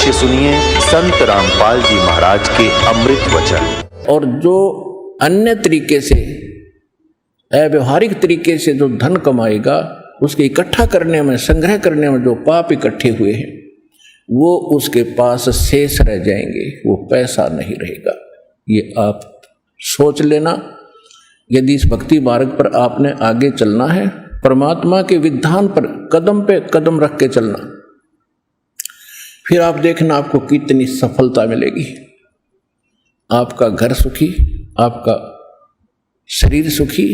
दृश्य सुनिए संत रामपाल जी महाराज के अमृत वचन। और जो अन्य तरीके से अव्यवहारिक तरीके से जो धन कमाएगा, उसके इकट्ठा करने में, संग्रह करने में जो पाप इकट्ठे हुए हैं वो उसके पास शेष रह जाएंगे, वो पैसा नहीं रहेगा। ये आप सोच लेना। यदि इस भक्ति मार्ग पर आपने आगे चलना है, परमात्मा के विधान पर कदम पे कदम रख के चलना, फिर आप देखना आपको कितनी सफलता मिलेगी। आपका घर सुखी, आपका शरीर सुखी,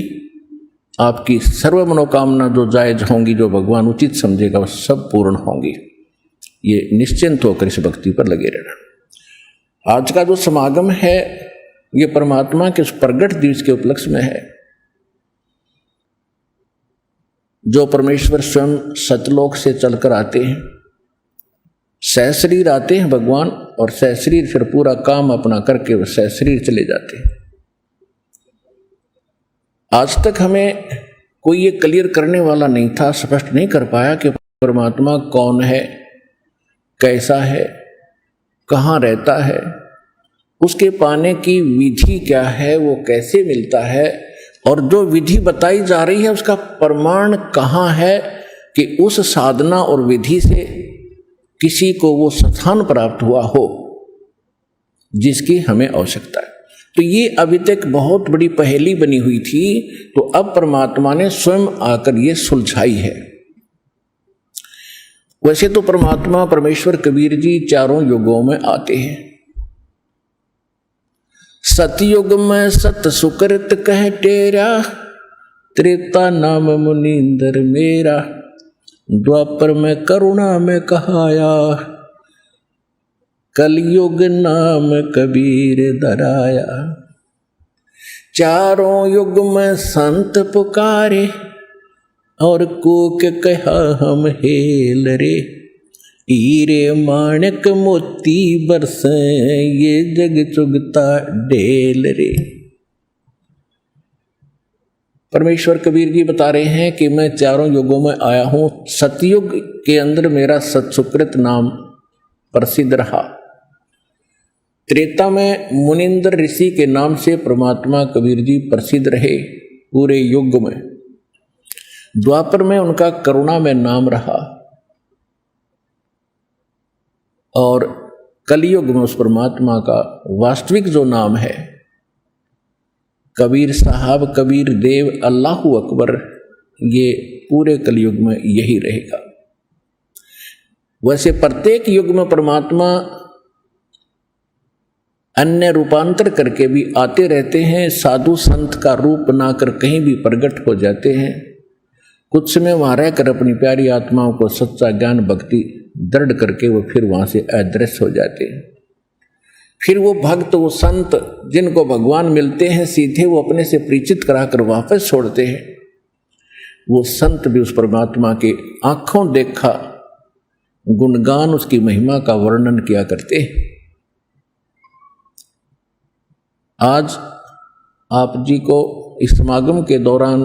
आपकी सर्व मनोकामना जो जायज होंगी, जो भगवान उचित समझेगा, वो सब पूर्ण होंगी। ये निश्चिंत होकर इस भक्ति पर लगे रहना। आज का जो समागम है ये परमात्मा के उस प्रगट दिवस के उपलक्ष्य में है, जो परमेश्वर स्वयं सतलोक से चलकर आते हैं, सहशरीर आते हैं भगवान, और सहशरीर फिर पूरा काम अपना करके वो सहशरीर चले जाते हैं। आज तक हमें कोई ये क्लियर करने वाला नहीं था, स्पष्ट नहीं कर पाया कि परमात्मा कौन है, कैसा है, कहाँ रहता है, उसके पाने की विधि क्या है, वो कैसे मिलता है, और जो विधि बताई जा रही है उसका प्रमाण कहाँ है कि उस साधना और विधि से किसी को वो स्थान प्राप्त हुआ हो जिसकी हमें आवश्यकता है। तो ये अभी तक बहुत बड़ी पहेली बनी हुई थी, तो अब परमात्मा ने स्वयं आकर ये सुलझाई है। वैसे तो परमात्मा परमेश्वर कबीर जी चारों युगों में आते हैं। सतयुग में सत सुकृत कह टेरा, त्रेता नाम मुनींद्र मेरा, द्वापर में करुणा में कहाया, कलयुग नाम कबीर धराया। चारों युग में संत पुकारे, और कूक कहा हम हेल रे, हीरे माणक मोती बरसे, ये जग चुगता ढेल रे। परमेश्वर कबीर जी बता रहे हैं कि मैं चारों युगों में आया हूं। सतयुग के अंदर मेरा सत्सुकृत नाम प्रसिद्ध रहा। त्रेता में मुनिंद्र ऋषि के नाम से परमात्मा कबीर जी प्रसिद्ध रहे पूरे युग में। द्वापर में उनका करुणा में नाम रहा, और कलयुग में उस परमात्मा का वास्तविक जो नाम है कबीर साहब, कबीर देव, अल्लाहू अकबर, ये पूरे कलयुग में यही रहेगा। वैसे प्रत्येक युग में परमात्मा अन्य रूपांतर करके भी आते रहते हैं, साधु संत का रूप बनाकर कहीं भी प्रकट हो जाते हैं। कुछ समय वहां रहकर अपनी प्यारी आत्माओं को सच्चा ज्ञान भक्ति दृढ़ करके वो फिर वहां से अदृश्य हो जाते हैं। फिर वो भक्त, वो संत जिनको भगवान मिलते हैं सीधे वो अपने से परिचित कराकर वापस छोड़ते हैं। वो संत भी उस परमात्मा के आंखों देखा गुणगान, उसकी महिमा का वर्णन किया करते हैं। आज आप जी को इस समागम के दौरान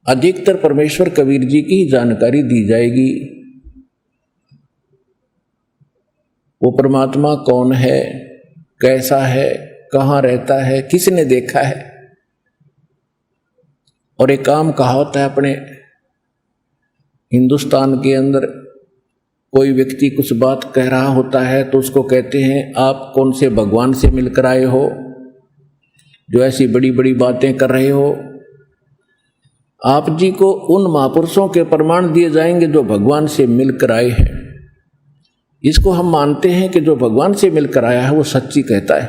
अधिकतर परमेश्वर कबीर जी की जानकारी दी जाएगी। वो परमात्मा कौन है, कैसा है, कहाँ रहता है, किसने देखा है। और एक काम कहा होता है अपने हिंदुस्तान के अंदर, कोई व्यक्ति कुछ बात कह रहा होता है तो उसको कहते हैं आप कौन से भगवान से मिलकर आए हो जो ऐसी बड़ी बड़ी बातें कर रहे हो। आप जी को उन महापुरुषों के प्रमाण दिए जाएंगे जो भगवान से मिलकर आए हैं। इसको हम मानते हैं कि जो भगवान से मिलकर आया है वो सच्ची कहता है।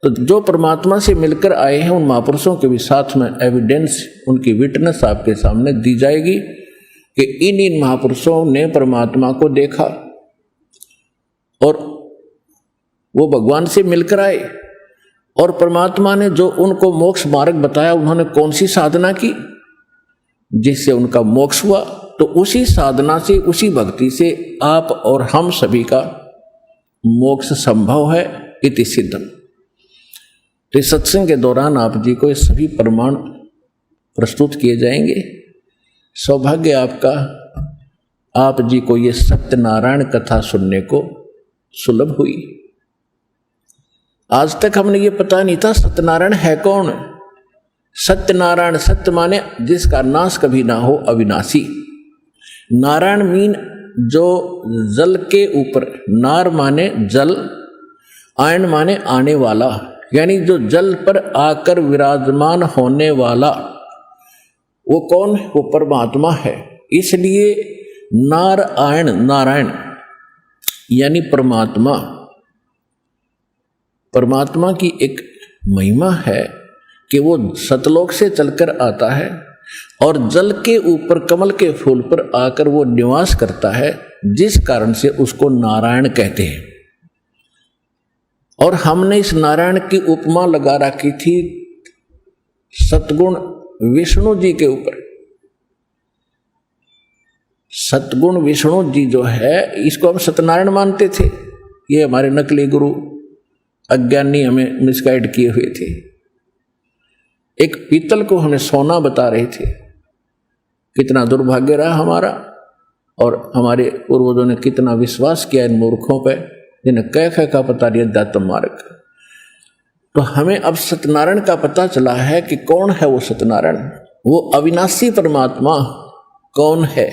तो जो परमात्मा से मिलकर आए हैं उन महापुरुषों के भी साथ में एविडेंस, उनकी विटनेस आपके सामने दी जाएगी कि इन महापुरुषों ने परमात्मा को देखा और वो भगवान से मिलकर आए, और परमात्मा ने जो उनको मोक्ष मार्ग बताया, उन्होंने कौन सी साधना की जिससे उनका मोक्ष हुआ। तो उसी साधना से, उसी भक्ति से आप और हम सभी का मोक्ष संभव है, इति सिद्धम। तो इस सत्संग के दौरान आप जी को ये सभी प्रमाण प्रस्तुत किए जाएंगे। सौभाग्य आपका आप जी को ये सत्यनारायण कथा सुनने को सुलभ हुई। आज तक हमने ये पता नहीं था सत्यनारायण है कौन। सत्यनारायण, सत्य माने जिसका नाश कभी ना हो, अविनाशी। नारायण मीन जो जल के ऊपर, नार माने जल, आयन माने आने वाला, यानी जो जल पर आकर विराजमान होने वाला, वो कौन है? वो परमात्मा है। इसलिए नारायण, नारायण यानी परमात्मा। परमात्मा की एक महिमा है कि वो सतलोक से चलकर आता है और जल के ऊपर कमल के फूल पर आकर वो निवास करता है, जिस कारण से उसको नारायण कहते हैं। और हमने इस नारायण की उपमा लगा रखी थी सतगुण विष्णु जी के ऊपर। सतगुण विष्णु जी जो है, इसको हम सत्यनारायण मानते थे। ये हमारे नकली गुरु अज्ञानी हमें मिसगाइड किए हुए थे। एक पीतल को हमें सोना बता रहे थे। कितना दुर्भाग्य रहा हमारा, और हमारे पूर्वजों ने कितना विश्वास किया इन मूर्खों पे, जिन्हें कह का पता नहीं अध्यात्म मार्ग। तो हमें अब सत्यनारायण का पता चला है कि कौन है वो सत्यनारायण। वो अविनाशी परमात्मा कौन है,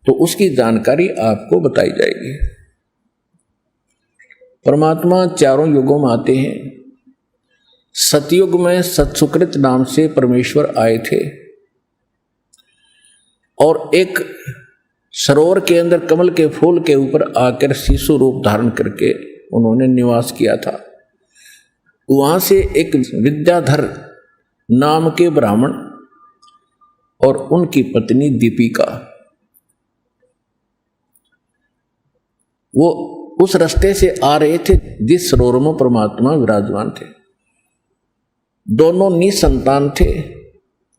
तो उसकी जानकारी आपको बताई जाएगी। परमात्मा चारों युगों में आते हैं। सतयुग में सत्सुकृत नाम से परमेश्वर आए थे और एक सरोवर के अंदर कमल के फूल के ऊपर आकर शिशु रूप धारण करके उन्होंने निवास किया था। वहां से एक विद्याधर नाम के ब्राह्मण और उनकी पत्नी दीपिका, वो उस रास्ते से आ रहे थे जिस सरोवर में परमात्मा विराजमान थे। दोनों निसंतान थे।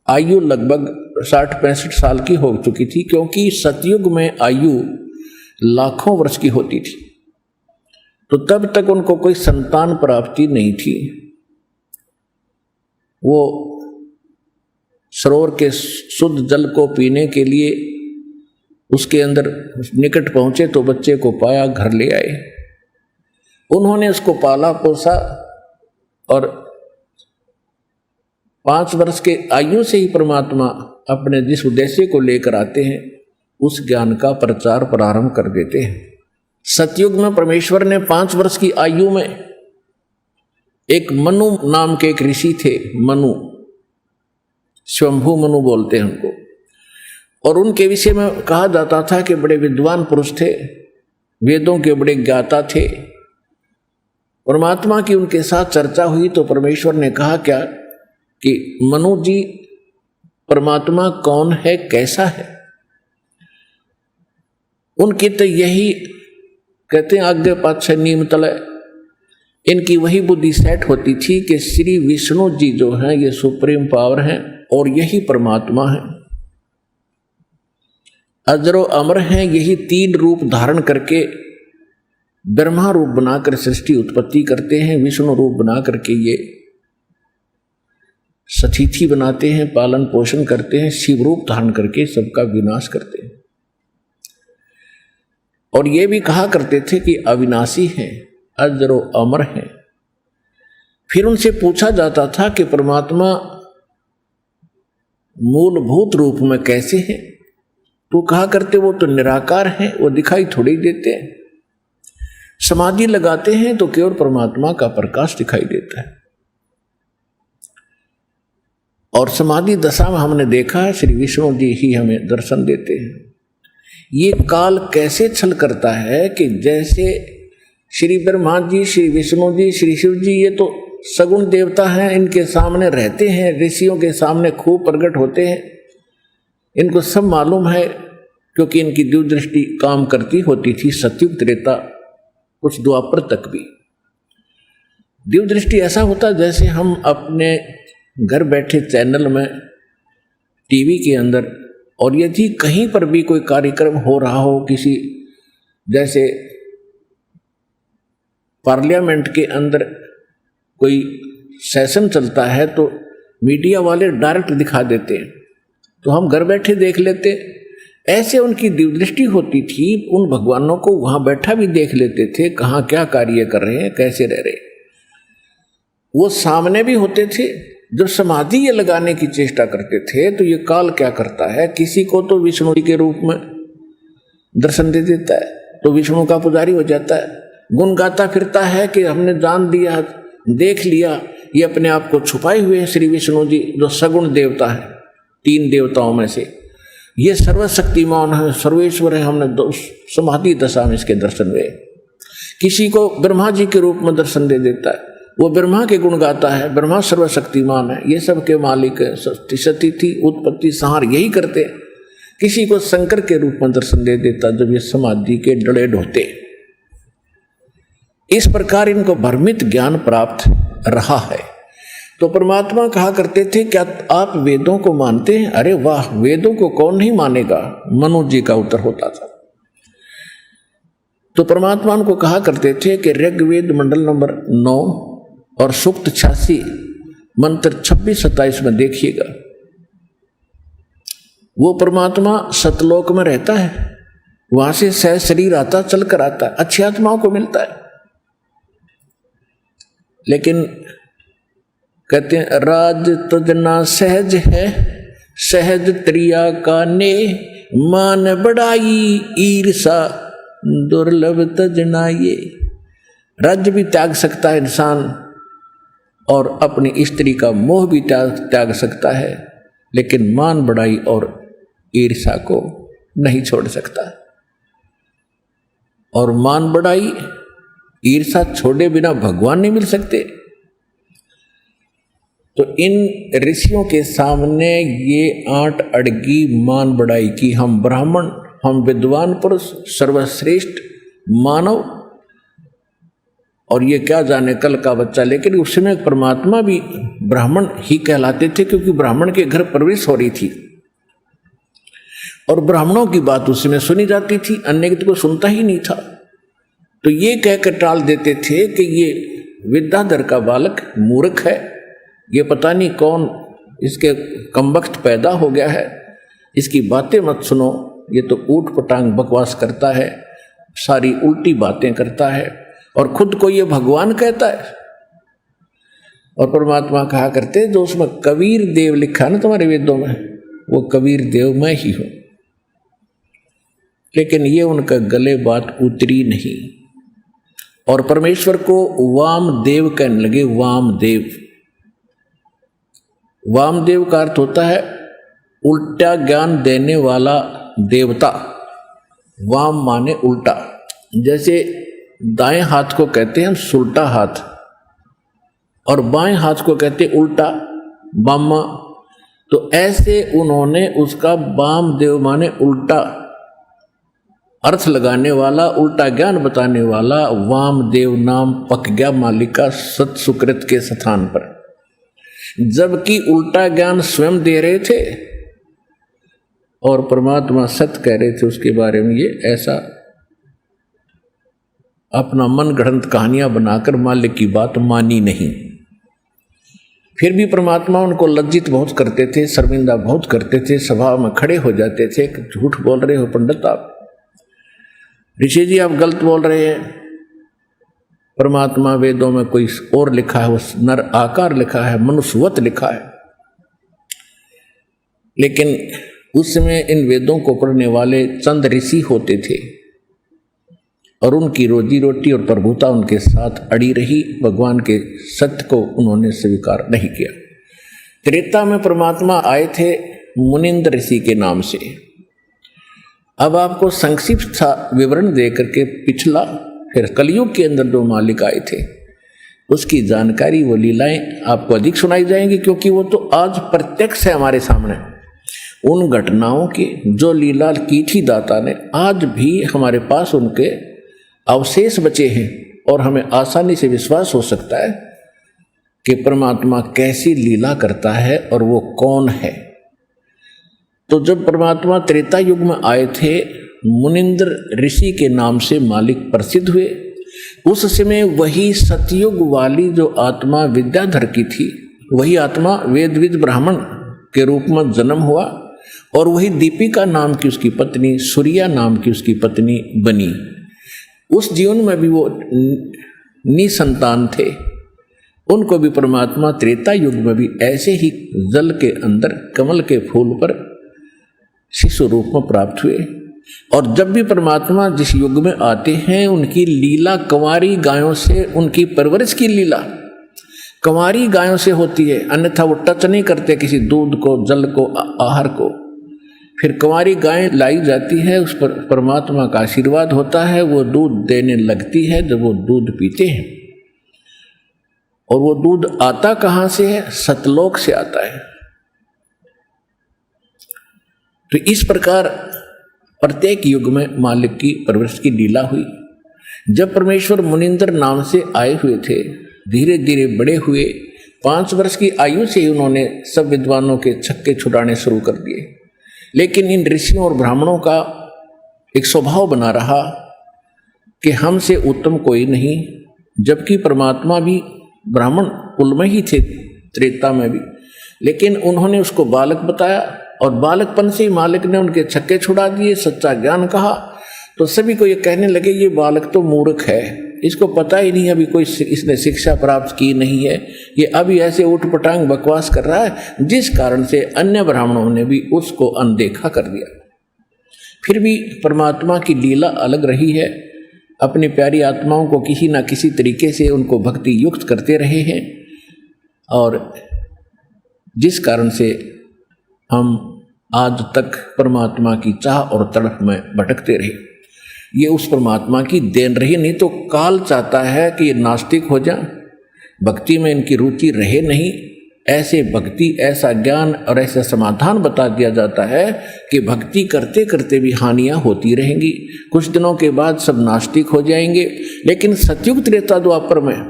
आयु लगभग 60-65 साल की हो चुकी थी, क्योंकि सतयुग में आयु लाखों वर्ष की होती थी। तो तब तक उनको कोई संतान प्राप्ति नहीं थी। वो सरोवर के शुद्ध जल को पीने के लिए उसके अंदर निकट पहुंचे तो बच्चे को पाया, घर ले आए। उन्होंने उसको पाला पोसा और 5 वर्ष के आयु से ही परमात्मा अपने जिस उद्देश्य को लेकर आते हैं उस ज्ञान का प्रचार प्रारंभ कर देते हैं। सतयुग में परमेश्वर ने 5 वर्ष की आयु में एक मनु नाम के एक ऋषि थे, मनु, स्वयंभू मनु बोलते हैं उनको, और उनके विषय में कहा जाता था कि बड़े विद्वान पुरुष थे, वेदों के बड़े ज्ञाता थे। परमात्मा की उनके साथ चर्चा हुई तो परमेश्वर ने कहा क्या कि मनु जी, परमात्मा कौन है, कैसा है? उनकी तो यही कहते हैं आगे पाछे नीम तले, इनकी वही बुद्धि सेट होती थी कि श्री विष्णु जी जो हैं ये सुप्रीम पावर हैं और यही परमात्मा है, अजरो अमर हैं। यही 3 रूप धारण करके ब्रह्मा रूप बनाकर सृष्टि उत्पत्ति करते हैं, विष्णु रूप बना करके ये सतिथि बनाते हैं, पालन पोषण करते हैं, शिव रूप धारण करके सबका विनाश करते हैं। और ये भी कहा करते थे कि अविनाशी हैं, अजरो अमर हैं। फिर उनसे पूछा जाता था कि परमात्मा मूलभूत रूप में कैसे हैं? तो कहा करते वो तो निराकार हैं, वो दिखाई थोड़ी देते हैं। समाधि लगाते हैं तो केवल परमात्मा का प्रकाश दिखाई देता है। और समाधि दशा में हमने देखा है श्री विष्णु जी ही हमें दर्शन देते हैं। ये काल कैसे छल करता है कि जैसे श्री ब्रह्मा जी, श्री विष्णु जी, श्री शिव जी ये तो सगुण देवता हैं, इनके सामने रहते हैं, ऋषियों के सामने खूब प्रकट होते हैं, इनको सब मालूम है क्योंकि इनकी दिव्य दृष्टि काम करती होती थी। सतयुग त्रेता कुछ द्वापर तक भी दिव्य दृष्टि ऐसा होता जैसे हम अपने घर बैठे चैनल में टीवी के अंदर, और यदि कहीं पर भी कोई कार्यक्रम हो रहा हो, किसी जैसे पार्लियामेंट के अंदर कोई सेशन चलता है तो मीडिया वाले डायरेक्ट दिखा देते हैं, तो हम घर बैठे देख लेते। ऐसे उनकी दिव्यदृष्टि होती थी, उन भगवानों को वहां बैठा भी देख लेते थे, कहाँ क्या कार्य कर रहे हैं, कैसे रह रहे। वो सामने भी होते थे। जब समाधि ये लगाने की चेष्टा करते थे तो ये काल क्या करता है, किसी को तो विष्णु के रूप में दर्शन दे देता है, तो विष्णु का पुजारी हो जाता है, गुण गाता फिरता है कि हमने जान दिया, देख लिया, ये अपने आप को छुपाए हुए हैं श्री विष्णु जी, जो सगुण देवता है, 3 देवताओं में से। ये सर्वशक्तिमान है, सर्वेश्वर है, हमने समाधि दशा में इसके दर्शन हुए। किसी को ब्रह्मा जी के रूप में दर्शन दे देता है, वो ब्रह्मा के गुण गाता है, ब्रह्मा सर्वशक्तिमान है, ये सब के मालिक है, सतिथि उत्पत्ति संहार यही करते हैं। किसी को शंकर के रूप में दर्शन दे देता जब ये समाधि के डले ढोते। इस प्रकार इनको भ्रमित ज्ञान प्राप्त रहा है। तो परमात्मा कहा करते थे, क्या आप वेदों को मानते हैं? अरे वाह, वेदों को कौन नहीं मानेगा, मनु जी का उत्तर होता था। तो परमात्मा उनको कहा करते थे कि ऋग्वेद मंडल नंबर 9 और सूक्त 86 मंत्र 26-27 में देखिएगा, वो परमात्मा सतलोक में रहता है, वहां से सह शरीर आता, चल कर आता है, अच्छी आत्माओं को मिलता है। लेकिन कहते हैं राज तुझना सहज है, सहज त्रिया का ने, मान बढ़ाई ईर्षा दुर्लभ तजना। ये राज्य भी त्याग सकता है इंसान, और अपनी स्त्री का मोह भी त्याग सकता है, लेकिन मान बढ़ाई और ईर्षा को नहीं छोड़ सकता। और मान बढ़ाई ईर्षा छोड़े बिना भगवान नहीं मिल सकते। तो इन ऋषियों के सामने ये 8 अड़गी मान बढ़ाई की हम ब्राह्मण, हम विद्वान पुरुष, सर्वश्रेष्ठ मानव, और ये क्या जाने कल का बच्चा। लेकिन उस समय परमात्मा भी ब्राह्मण ही कहलाते थे, क्योंकि ब्राह्मण के घर प्रवेश हो रही थी और ब्राह्मणों की बात उस समय सुनी जाती थी, अन्य को सुनता ही नहीं था। तो ये कहकर टाल देते थे कि ये विद्याधर का बालक मूर्ख है, ये पता नहीं कौन इसके कमबख्त पैदा हो गया है, इसकी बातें मत सुनो, ये तो ऊट पटांग बकवास करता है, सारी उल्टी बातें करता है, और खुद को ये भगवान कहता है। और परमात्मा कहा करते, जो उसमें कबीर देव लिखा ना तुम्हारे वेदों में, वो कबीर देव मैं ही हूं। लेकिन ये उनका गले बात उतरी नहीं, और परमेश्वर को वामदेव कहने लगे। वामदेव, वामदेव का अर्थ होता है उल्टा ज्ञान देने वाला देवता। वाम माने उल्टा, जैसे दाएं हाथ को कहते हैं सुल्टा हाथ, और बाएं हाथ को कहते हैं उल्टा बामा। तो ऐसे उन्होंने उसका वामदेव माने उल्टा अर्थ लगाने वाला, उल्टा ज्ञान बताने वाला वामदेव नाम पक गया मालिका सत सुकृत के स्थान पर, जबकि उल्टा ज्ञान स्वयं दे रहे थे और परमात्मा सत्य कह रहे थे उसके बारे में। ये ऐसा अपना मन गढ़ंत कहानियां बनाकर मालिक की बात मानी नहीं। फिर भी परमात्मा उनको लज्जित बहुत करते थे, शर्मिंदा बहुत करते थे, सभा में खड़े हो जाते थे कि झूठ बोल रहे हो पंडित आप, ऋषि जी आप गलत बोल रहे हैं। परमात्मा वेदों में कोई और लिखा है, उस नर आकार लिखा है, मनुष्यवत लिखा है। लेकिन उस समय इन वेदों को पढ़ने वाले चंद ऋषि होते थे और उनकी रोजी रोटी और प्रभुता उनके साथ अड़ी रही। भगवान के सत्य को उन्होंने स्वीकार नहीं किया। त्रेता में परमात्मा आए थे मुनिंद्र ऋषि के नाम से। अब आपको संक्षिप्त सा विवरण दे करके पिछला, फिर कलयुग के अंदर जो मालिक आए थे उसकी जानकारी, वो लीलाएं आपको अधिक सुनाई जाएंगी, क्योंकि वो तो आज प्रत्यक्ष है हमारे सामने। उन घटनाओं की जो लीला की थी दाता ने, आज भी हमारे पास उनके अवशेष बचे हैं और हमें आसानी से विश्वास हो सकता है कि परमात्मा कैसी लीला करता है और वो कौन है। तो जब परमात्मा त्रेता युग में आए थे, मुनिंद्र ऋषि के नाम से मालिक प्रसिद्ध हुए। उस समय वही सतयुग वाली जो आत्मा विद्याधर की थी, वही आत्मा वेदविद ब्राह्मण के रूप में जन्म हुआ और वही दीपिका नाम की उसकी पत्नी, सूर्या नाम की उसकी पत्नी बनी। उस जीवन में भी वो निसंतान थे। उनको भी परमात्मा त्रेता युग में भी ऐसे ही जल के अंदर कमल के फूल पर शिशु रूप में प्राप्त हुए। और जब भी परमात्मा जिस युग में आते हैं, उनकी लीला कंवारी गायों से, उनकी परवरिश की लीला कंवारी गायों से होती है, अन्यथा वो टच नहीं करते किसी दूध को, जल को, आहार को। फिर कंवारी गायें लाई जाती है, उस पर परमात्मा का आशीर्वाद होता है, वो दूध देने लगती है। जब वो दूध पीते हैं, और वो दूध आता कहाँ से है? सतलोक से आता है। तो इस प्रकार प्रत्येक युग में मालिक की परवरिश की लीला हुई। जब परमेश्वर मुनिंदर नाम से आए हुए थे, धीरे धीरे बड़े हुए। 5 वर्ष की आयु से ही उन्होंने सब विद्वानों के छक्के छुड़ाने शुरू कर दिए। लेकिन इन ऋषियों और ब्राह्मणों का एक स्वभाव बना रहा कि हमसे उत्तम कोई नहीं, जबकि परमात्मा भी ब्राह्मण कुल में ही थे, त्रेता में भी। लेकिन उन्होंने उसको बालक बताया, और बालकपन से ही मालिक ने उनके छक्के छुड़ा दिए, सच्चा ज्ञान कहा। तो सभी को ये कहने लगे, ये बालक तो मूर्ख है, इसको पता ही नहीं, अभी कोई इसने शिक्षा प्राप्त की नहीं है, ये अभी ऐसे उठपटांग बकवास कर रहा है। जिस कारण से अन्य ब्राह्मणों ने भी उसको अनदेखा कर दिया। फिर भी परमात्मा की लीला अलग रही है। अपनी प्यारी आत्माओं को किसी न किसी तरीके से उनको भक्ति युक्त करते रहे हैं, और जिस कारण से हम आज तक परमात्मा की चाह और तड़प में भटकते रहे। ये उस परमात्मा की देन रही, नहीं तो काल चाहता है कि ये नास्तिक हो जाए, भक्ति में इनकी रुचि रहे नहीं। ऐसे भक्ति, ऐसा ज्ञान और ऐसा समाधान बता दिया जाता है कि भक्ति करते करते भी हानियां होती रहेंगी, कुछ दिनों के बाद सब नास्तिक हो जाएंगे। लेकिन सतयुग त्रेता द्वापर में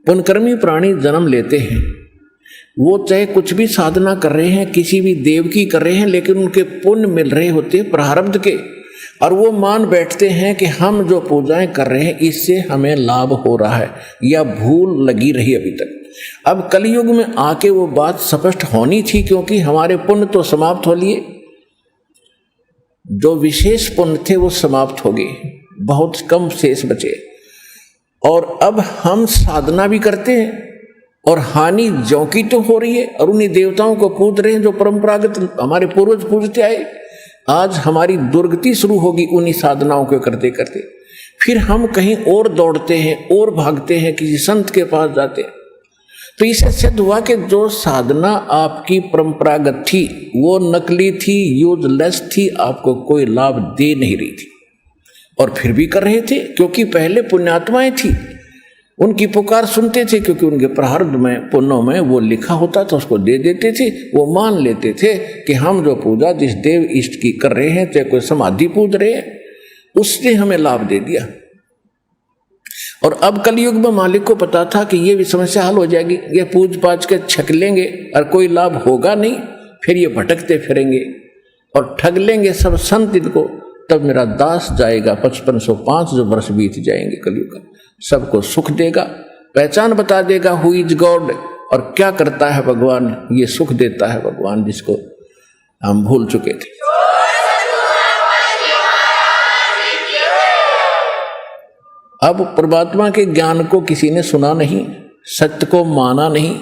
पुण्यकर्मी प्राणी जन्म लेते हैं, वो चाहे कुछ भी साधना कर रहे हैं, किसी भी देव की कर रहे हैं, लेकिन उनके पुण्य मिल रहे होते हैं प्रारब्ध के, और वो मान बैठते हैं कि हम जो पूजाएं कर रहे हैं इससे हमें लाभ हो रहा है, या भूल लगी रही अभी तक। अब कलयुग में आके वो बात स्पष्ट होनी थी, क्योंकि हमारे पुण्य तो समाप्त हो लिए, जो विशेष पुण्य थे वो समाप्त हो गए, बहुत कम शेष बचे। और अब हम साधना भी करते हैं और हानि ज्यों की तो हो रही है, और उन्हीं देवताओं को पूज रहे हैं जो परंपरागत हमारे पूर्वज पूजते आए। आज हमारी दुर्गति शुरू होगी उन्हीं साधनाओं को करते करते। फिर हम कहीं और दौड़ते हैं और भागते हैं, किसी संत के पास जाते हैं। तो इससे सिद्ध हुआ कि जो साधना आपकी परंपरागत थी वो नकली थी, यूजलेस थी, आपको कोई लाभ दे नहीं रही थी। और फिर भी कर रहे थे, क्योंकि पहले पुण्यात्माएं थी, उनकी पुकार सुनते थे, क्योंकि उनके प्रारब्ध में, पुण्यों में वो लिखा होता था, उसको दे देते थे। वो मान लेते थे कि हम जो पूजा जिस देव इष्ट की कर रहे हैं, चाहे कोई समाधि पूज रहे हैं, उसने हमें लाभ दे दिया। और अब कलयुग में मालिक को पता था कि ये भी समस्या हल हो जाएगी, ये पूज पाज के छक लेंगे और कोई लाभ होगा नहीं, फिर ये भटकते फिरेंगे और ठग लेंगे सब संत इनको। तब मेरा दास जाएगा, 5505 जो वर्ष बीत जाएंगे कलयुग का, सबको सुख देगा, पहचान बता देगा हु इज गॉड, और क्या करता है भगवान, ये सुख देता है भगवान जिसको हम भूल चुके थे। अब परमात्मा के ज्ञान को किसी ने सुना नहीं, सत्य को माना नहीं,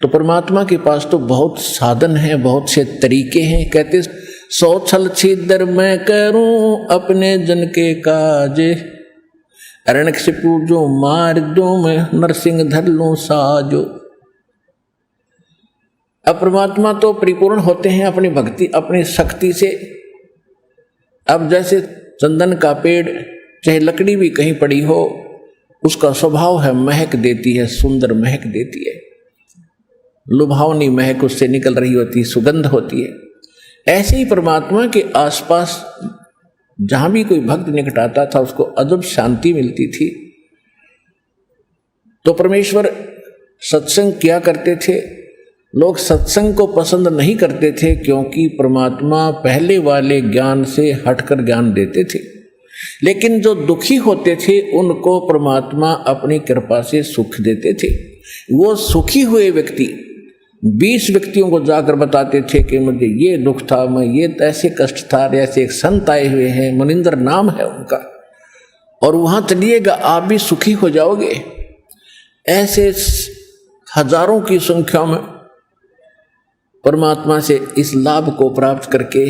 तो परमात्मा के पास तो बहुत साधन है, बहुत से तरीके हैं। कहते 100 छल छिद्र मैं करूं अपने जन के काज, हिरण्यकशिपु जो मार दूं मैं नरसिंह धर लूं साजो। अब परमात्मा तो परिपूर्ण होते हैं अपनी भक्ति, अपनी शक्ति से। अब जैसे चंदन का पेड़, चाहे लकड़ी भी कहीं पड़ी हो, उसका स्वभाव है महक देती है, सुंदर महक देती है, लुभावनी महक उससे निकल रही होती, सुगंध होती है। ऐसे ही परमात्मा के आसपास जहां भी कोई भक्त निकट आता था उसको अजब शांति मिलती थी। तो परमेश्वर सत्संग किया करते थे। लोग सत्संग को पसंद नहीं करते थे, क्योंकि परमात्मा पहले वाले ज्ञान से हटकर ज्ञान देते थे। लेकिन जो दुखी होते थे उनको परमात्मा अपनी कृपा से सुख देते थे। वो सुखी हुए व्यक्ति 20 व्यक्तियों को जाकर बताते थे कि मुझे ये दुख था, मैं ये ऐसे कष्ट था, ऐसे एक संत आए हुए हैं, मुनिंदर नाम है उनका, और वहां चलिएगा आप भी सुखी हो जाओगे। ऐसे हजारों की संख्या में परमात्मा से इस लाभ को प्राप्त करके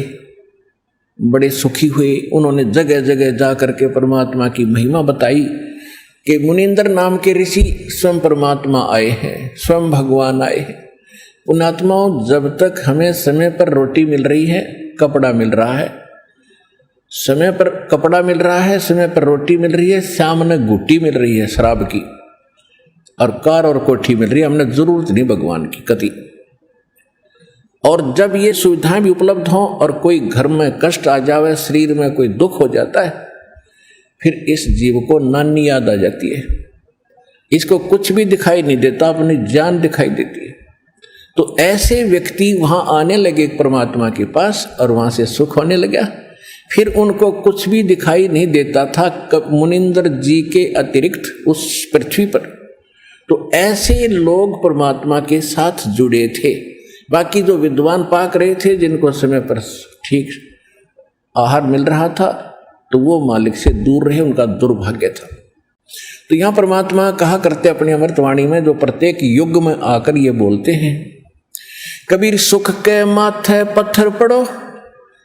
बड़े सुखी हुए। उन्होंने जगह जगह जा करके परमात्मा की महिमा बताई कि मुनिंदर नाम के ऋषि स्वयं परमात्मा आए हैं, स्वयं भगवान आए हैं। पुण्यात्माओं, जब तक हमें समय पर रोटी मिल रही है, कपड़ा मिल रहा है, समय पर कपड़ा मिल रहा है, समय पर रोटी मिल रही है, सामने गुट्टी मिल रही है शराब की, और कार और कोठी मिल रही है, हमने जरूरत नहीं भगवान की कति। और जब ये सुविधाएं भी उपलब्ध हों और कोई घर में कष्ट आ जावे, शरीर में कोई दुख हो जाता है, फिर इस जीव को नानी याद आ जाती है। इसको कुछ भी दिखाई नहीं देता, अपनी जान दिखाई देती है। तो ऐसे व्यक्ति वहां आने लगे परमात्मा के पास और वहां से सुख होने लगा। फिर उनको कुछ भी दिखाई नहीं देता था मुनिंदर जी के अतिरिक्त उस पृथ्वी पर। तो ऐसे लोग परमात्मा के साथ जुड़े थे। बाकी जो विद्वान पाक रहे थे, जिनको समय पर ठीक आहार मिल रहा था, तो वो मालिक से दूर रहे, उनका दुर्भाग्य था। तो यहां परमात्मा कहा करते अपनी अमृतवाणी में, जो प्रत्येक युग में आकर ये बोलते हैं, कबीर सुख के माथे पत्थर पड़ो,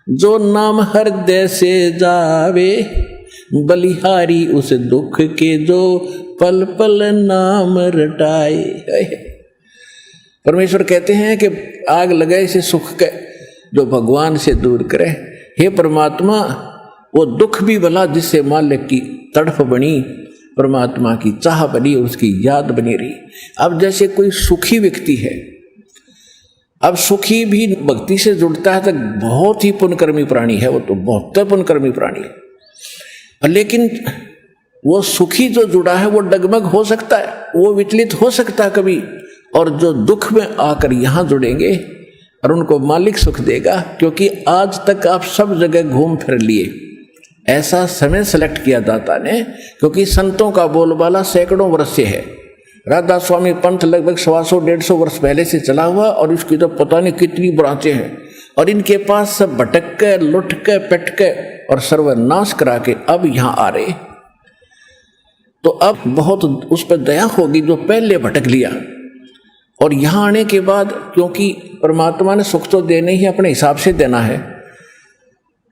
जो नाम हृदय से जावे, बलिहारी उस दुख के जो पल पल नाम रटाए। परमेश्वर कहते हैं कि आग लगाए से सुख के जो भगवान से दूर करे। हे परमात्मा, वो दुख भी भला जिससे मालिक की तड़फ बनी, परमात्मा की चाह बनी, उसकी याद बनी रही। अब जैसे कोई सुखी व्यक्ति है, अब सुखी भी भक्ति से जुड़ता है तो बहुत ही पुण्यकर्मी प्राणी है, वो तो बहुत पुण्यकर्मी प्राणी है। लेकिन वो सुखी जो जुड़ा है वो डगमग हो सकता है, वो विचलित हो सकता है कभी। और जो दुख में आकर यहां जुड़ेंगे और उनको मालिक सुख देगा, क्योंकि आज तक आप सब जगह घूम फिर लिए। ऐसा समय सेलेक्ट किया दाता ने, क्योंकि संतों का बोलबाला सैकड़ों वर्ष से है। राधा स्वामी पंथ लगभग 125-150 वर्ष पहले से चला हुआ, और इसकी तो पता नहीं कितनी ब्रांचें हैं, और इनके पास सब भटक के, लुट के, पिट के और सर्वनाश करा के अब यहां आ रहे। तो अब बहुत उस पर दया होगी जो पहले भटक लिया। और यहां आने के बाद, क्योंकि परमात्मा ने सुख तो देने ही अपने हिसाब से देना है।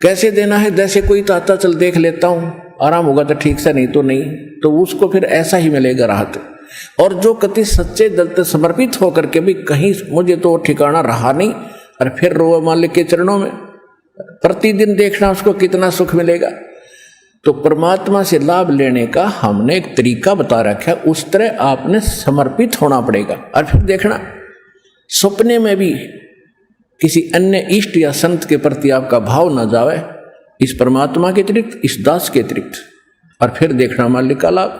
कैसे देना है? जैसे कोई ताता चल देख लेता हूं, आराम होगा तो ठीक से, नहीं तो नहीं, तो उसको फिर ऐसा ही मिलेगा राहत। और जो कति सच्चे दिल से समर्पित होकर के भी कहीं मुझे तो ठिकाना रहा नहीं, और फिर रोए मालिक के चरणों में, प्रतिदिन देखना उसको कितना सुख मिलेगा। तो परमात्मा से लाभ लेने का हमने एक तरीका बता रखा है, उस तरह आपने समर्पित होना पड़ेगा। और फिर देखना सपने में भी किसी अन्य इष्ट या संत के प्रति आपका भाव न जावे, इस परमात्मा के अतिरिक्त, इस दास के अतिरिक्त, और फिर देखना मालिक का लाभ।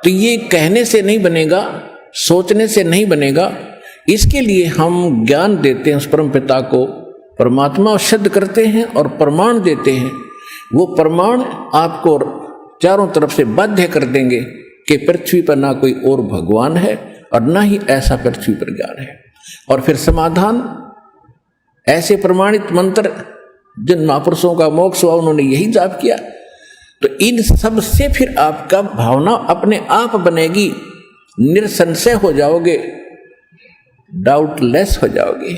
तो ये कहने से नहीं बनेगा, सोचने से नहीं बनेगा। इसके लिए हम ज्ञान देते हैं उस परम पिता को, परमात्मा सिद्ध करते हैं और प्रमाण देते हैं। वो प्रमाण आपको चारों तरफ से बाध्य कर देंगे कि पृथ्वी पर ना कोई और भगवान है और ना ही ऐसा पृथ्वी पर ज्ञान है। और फिर समाधान, ऐसे प्रमाणित मंत्र जिन महापुरुषों का मोक्ष हुआ उन्होंने यही जाप किया। तो इन सब से फिर आपका भावना अपने आप बनेगी, निसंशय हो जाओगे, डाउटलेस हो जाओगे।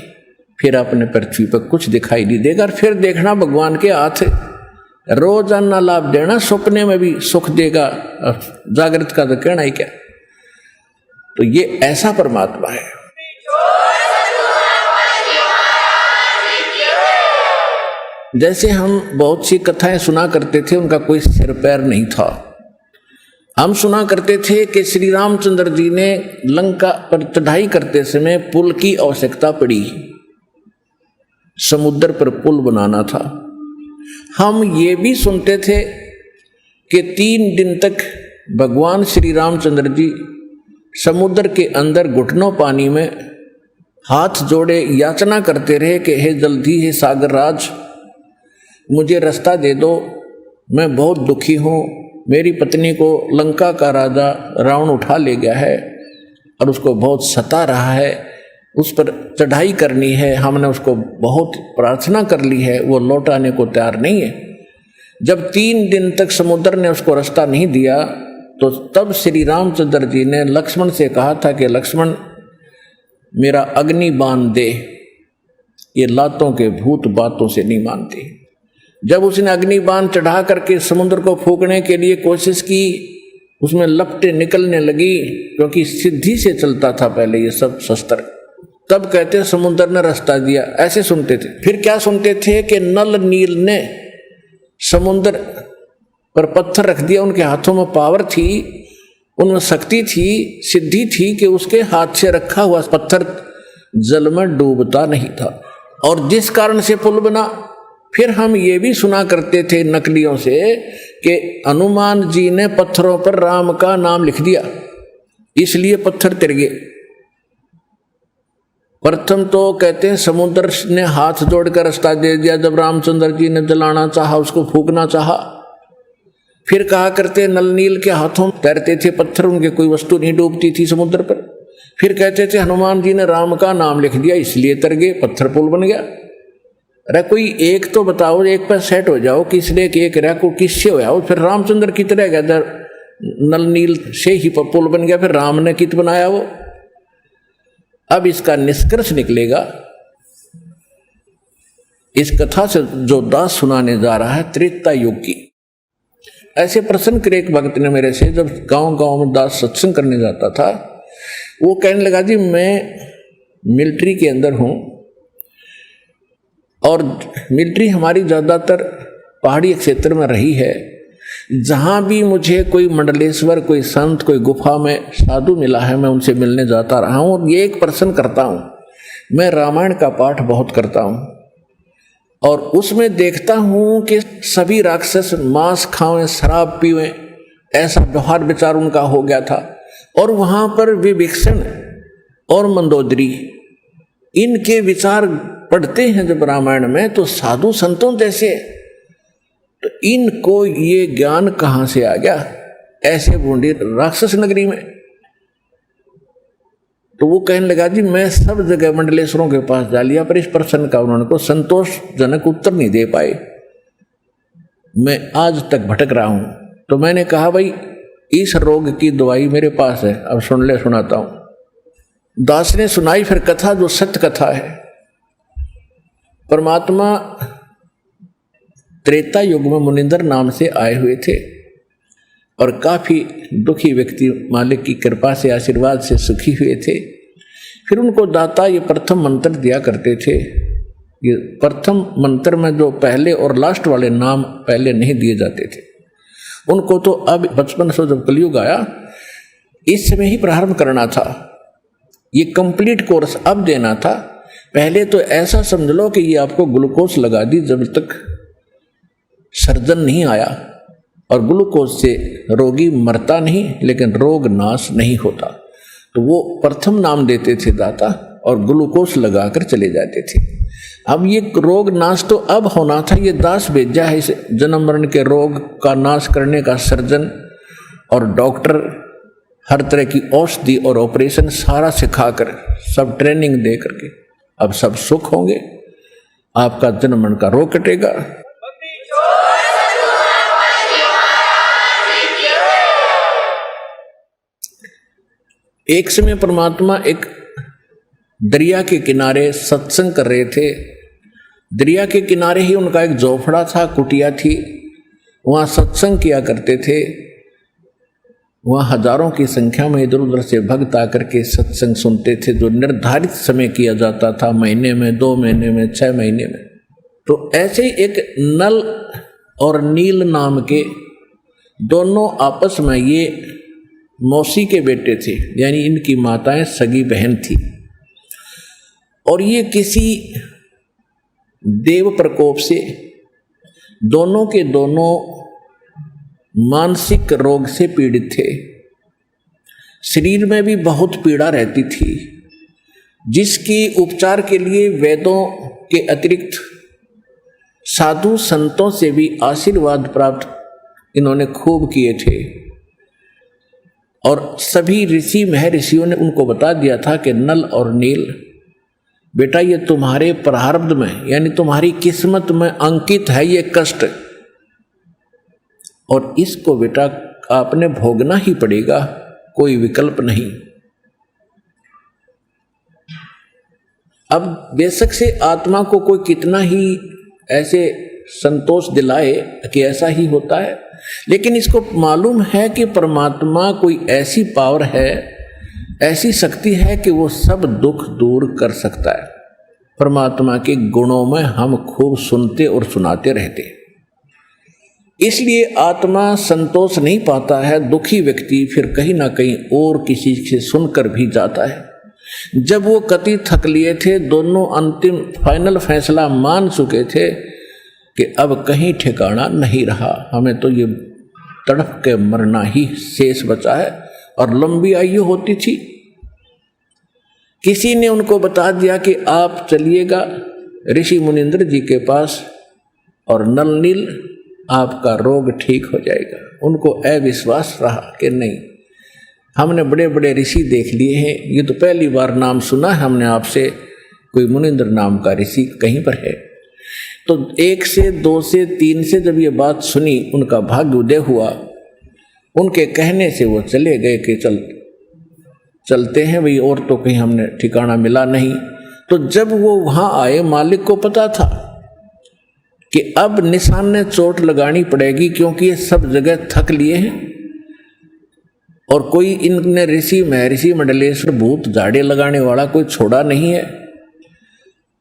फिर अपने पृथ्वी पर कुछ दिखाई नहीं देगा। और फिर देखना भगवान के हाथ रोजाना लाभ देना, सपने में भी सुख देगा, जागृत का तो कहना ही क्या। तो ये ऐसा परमात्मा है। जैसे हम बहुत सी कथाएं सुना करते थे, उनका कोई सिर पैर नहीं था। हम सुना करते थे कि श्री रामचंद्र जी ने लंका पर चढ़ाई करते समय पुल की आवश्यकता पड़ी, समुद्र पर पुल बनाना था। हम ये भी सुनते थे कि 3 दिन तक भगवान श्री रामचंद्र जी समुद्र के अंदर घुटनों पानी में हाथ जोड़े याचना करते रहे कि हे जल्दी, हे सागर राज, मुझे रास्ता दे दो, मैं बहुत दुखी हूँ, मेरी पत्नी को लंका का राजा रावण उठा ले गया है और उसको बहुत सता रहा है, उस पर चढ़ाई करनी है, हमने उसको बहुत प्रार्थना कर ली है, वो लौट आने को तैयार नहीं है। जब 3 दिन तक समुद्र ने उसको रास्ता नहीं दिया तो तब श्री रामचंद्र जी ने लक्ष्मण से कहा था कि लक्ष्मण मेरा अग्नि बाण दे, ये लातों के भूत बातों से नहीं मानते। जब उसने अग्नि बाण चढ़ा करके समुद्र को फूकने के लिए कोशिश की, उसमें लपटें निकलने लगी, क्योंकि सिद्धि से चलता था पहले ये सब शस्त्र। तब कहते समुद्र ने रास्ता दिया, ऐसे सुनते थे। फिर क्या सुनते थे कि नल नील ने समुद्र पर पत्थर रख दिया, उनके हाथों में पावर थी, उनमें शक्ति थी, सिद्धि थी कि उसके हाथ से रखा हुआ पत्थर जल में डूबता नहीं था, और जिस कारण से पुल बना। फिर हम ये भी सुना करते थे नकलियों से कि हनुमान जी ने पत्थरों पर राम का नाम लिख दिया, इसलिए पत्थर तिर गए। प्रथम तो कहते हैं समुद्र ने हाथ जोड़कर रास्ता दे दिया जब रामचंद्र जी ने जलाना चाहा, उसको फूकना चाहा। फिर कहा करते नल नील के हाथों तैरते थे पत्थर, उनके कोई वस्तु नहीं डूबती थी समुद्र पर। फिर कहते थे हनुमान जी ने राम का नाम लिख दिया, इसलिए तर गए, पत्थर पुल बन गया। अरे कोई एक तो बताओ, एक पर सेट हो जाओ, किसने एक रहा को किससे होया, फिर रामचंद्र की तरह गया, नल नील से ही पुल बन गया, फिर राम ने कित बनाया वो। अब इसका निष्कर्ष निकलेगा, इस कथा से जो दास सुनाने जा रहा है त्रेता युग की। ऐसे प्रश्न करे एक भक्त ने मेरे से, जब गांव गांव में दास सत्संग करने जाता था, वो कहने लगा जी मैं मिलिट्री के अंदर हूं, और मिलिट्री हमारी ज़्यादातर पहाड़ी क्षेत्र में रही है। जहाँ भी मुझे कोई मंडलेश्वर, कोई संत, कोई गुफा में साधु मिला है, मैं उनसे मिलने जाता रहा हूँ। और ये एक प्रश्न करता हूँ, मैं रामायण का पाठ बहुत करता हूँ, और उसमें देखता हूँ कि सभी राक्षस मांस खावें, शराब पीवें, ऐसा व्यवहार विचार उनका हो गया था। और वहाँ पर विभीषण और मंदोदरी, इनके विचार पढ़ते हैं जब रामायण में, तो साधु संतों जैसे, तो इनको ये ज्ञान कहाँ से आ गया ऐसे बूंदी राक्षस नगरी में। तो वो कहने लगा जी मैं सब जगह मंडलेश्वरों के पास जा लिया, पर इस प्रश्न का उन्होंने को संतोषजनक उत्तर नहीं दे पाए, मैं आज तक भटक रहा हूं। तो मैंने कहा भाई इस रोग की दवाई मेरे पास है, अब सुन ले, सुनाता हूं। दास ने सुनाई फिर कथा, जो सत्य कथा है। परमात्मा त्रेता युग में मुनिंदर नाम से आए हुए थे, और काफी दुखी व्यक्ति मालिक की कृपा से, आशीर्वाद से सुखी हुए थे। फिर उनको दाता ये प्रथम मंत्र दिया करते थे। ये प्रथम मंत्र में जो पहले और लास्ट वाले नाम पहले नहीं दिए जाते थे, उनको तो अब 55 जब कलयुग आया, इस समय ही प्रारंभ करना था। ये कंप्लीट कोर्स अब देना था। पहले तो ऐसा समझ लो कि ये आपको ग्लूकोज लगा दी जब तक सर्जन नहीं आया, और ग्लूकोज से रोगी मरता नहीं, लेकिन रोग नाश नहीं होता। तो वो प्रथम नाम देते थे दाता, और ग्लूकोज लगाकर चले जाते थे। अब ये रोग नाश तो अब होना था, ये दास भेजा है इस जन्म मरण के रोग का नाश करने का सर्जन और डॉक्टर, हर तरह की औषधि और ऑपरेशन सारा सिखाकर, सब ट्रेनिंग दे करके अब सब सुख होंगे, आपका जन्म मरण का रोग कटेगा। एक समय परमात्मा एक दरिया के किनारे सत्संग कर रहे थे। दरिया के किनारे ही उनका एक झोपड़ा था, कुटिया थी, वहाँ सत्संग किया करते थे। वहाँ हजारों की संख्या में इधर उधर से भक्त आकर के सत्संग सुनते थे, जो निर्धारित समय किया जाता था, महीने में, 2 महीने में, 6 महीने में। तो ऐसे ही एक नल और नील नाम के दोनों आपस में, ये मौसी के बेटे थे, यानी इनकी माताएं सगी बहन थी, और ये किसी देव प्रकोप से दोनों के दोनों मानसिक रोग से पीड़ित थे। शरीर में भी बहुत पीड़ा रहती थी, जिसकी उपचार के लिए वेदों के अतिरिक्त साधु संतों से भी आशीर्वाद प्राप्त इन्होंने खूब किए थे। और सभी ऋषि महर्षियों ने उनको बता दिया था कि नल और नील बेटा ये तुम्हारे प्रारब्ध में यानी तुम्हारी किस्मत में अंकित है ये कष्ट, और इसको बेटा आपने भोगना ही पड़ेगा, कोई विकल्प नहीं। अब बेशक से आत्मा को कोई कितना ही ऐसे संतोष दिलाए कि ऐसा ही होता है, लेकिन इसको मालूम है कि परमात्मा कोई ऐसी पावर है, ऐसी शक्ति है कि वो सब दुख दूर कर सकता है। परमात्मा के गुणों में हम खूब सुनते और सुनाते रहते, इसलिए आत्मा संतोष नहीं पाता है। दुखी व्यक्ति फिर कहीं ना कहीं और किसी से सुनकर भी जाता है। जब वो कति थक लिए थे, दोनों अंतिम फाइनल फैसला मान चुके थे कि अब कहीं ठिकाना नहीं रहा, हमें तो ये तड़प के मरना ही शेष बचा है, और लंबी आयु होती थी। किसी ने उनको बता दिया कि आप चलिएगा ऋषि मुनिंद्र जी के पास और नल नील आपका रोग ठीक हो जाएगा। उनको अविश्वास रहा कि नहीं, हमने बड़े बड़े ऋषि देख लिए हैं, ये तो पहली बार नाम सुना है हमने आपसे, कोई मुनिंद्र नाम का ऋषि कहीं पर है। तो 1 से 2 से 3 से जब ये बात सुनी, उनका भाग्य उदय हुआ। उनके कहने से वो चले गए कि चलते हैं भाई, और तो कहीं हमने ठिकाना मिला नहीं। तो जब वो वहाँ आए, मालिक को पता था कि अब निशाने चोट लगानी पड़ेगी, क्योंकि ये सब जगह थक लिए हैं और कोई इनने ऋषि महर्षि मंडलेश्वर भूत झाड़े लगाने वाला कोई छोड़ा नहीं है।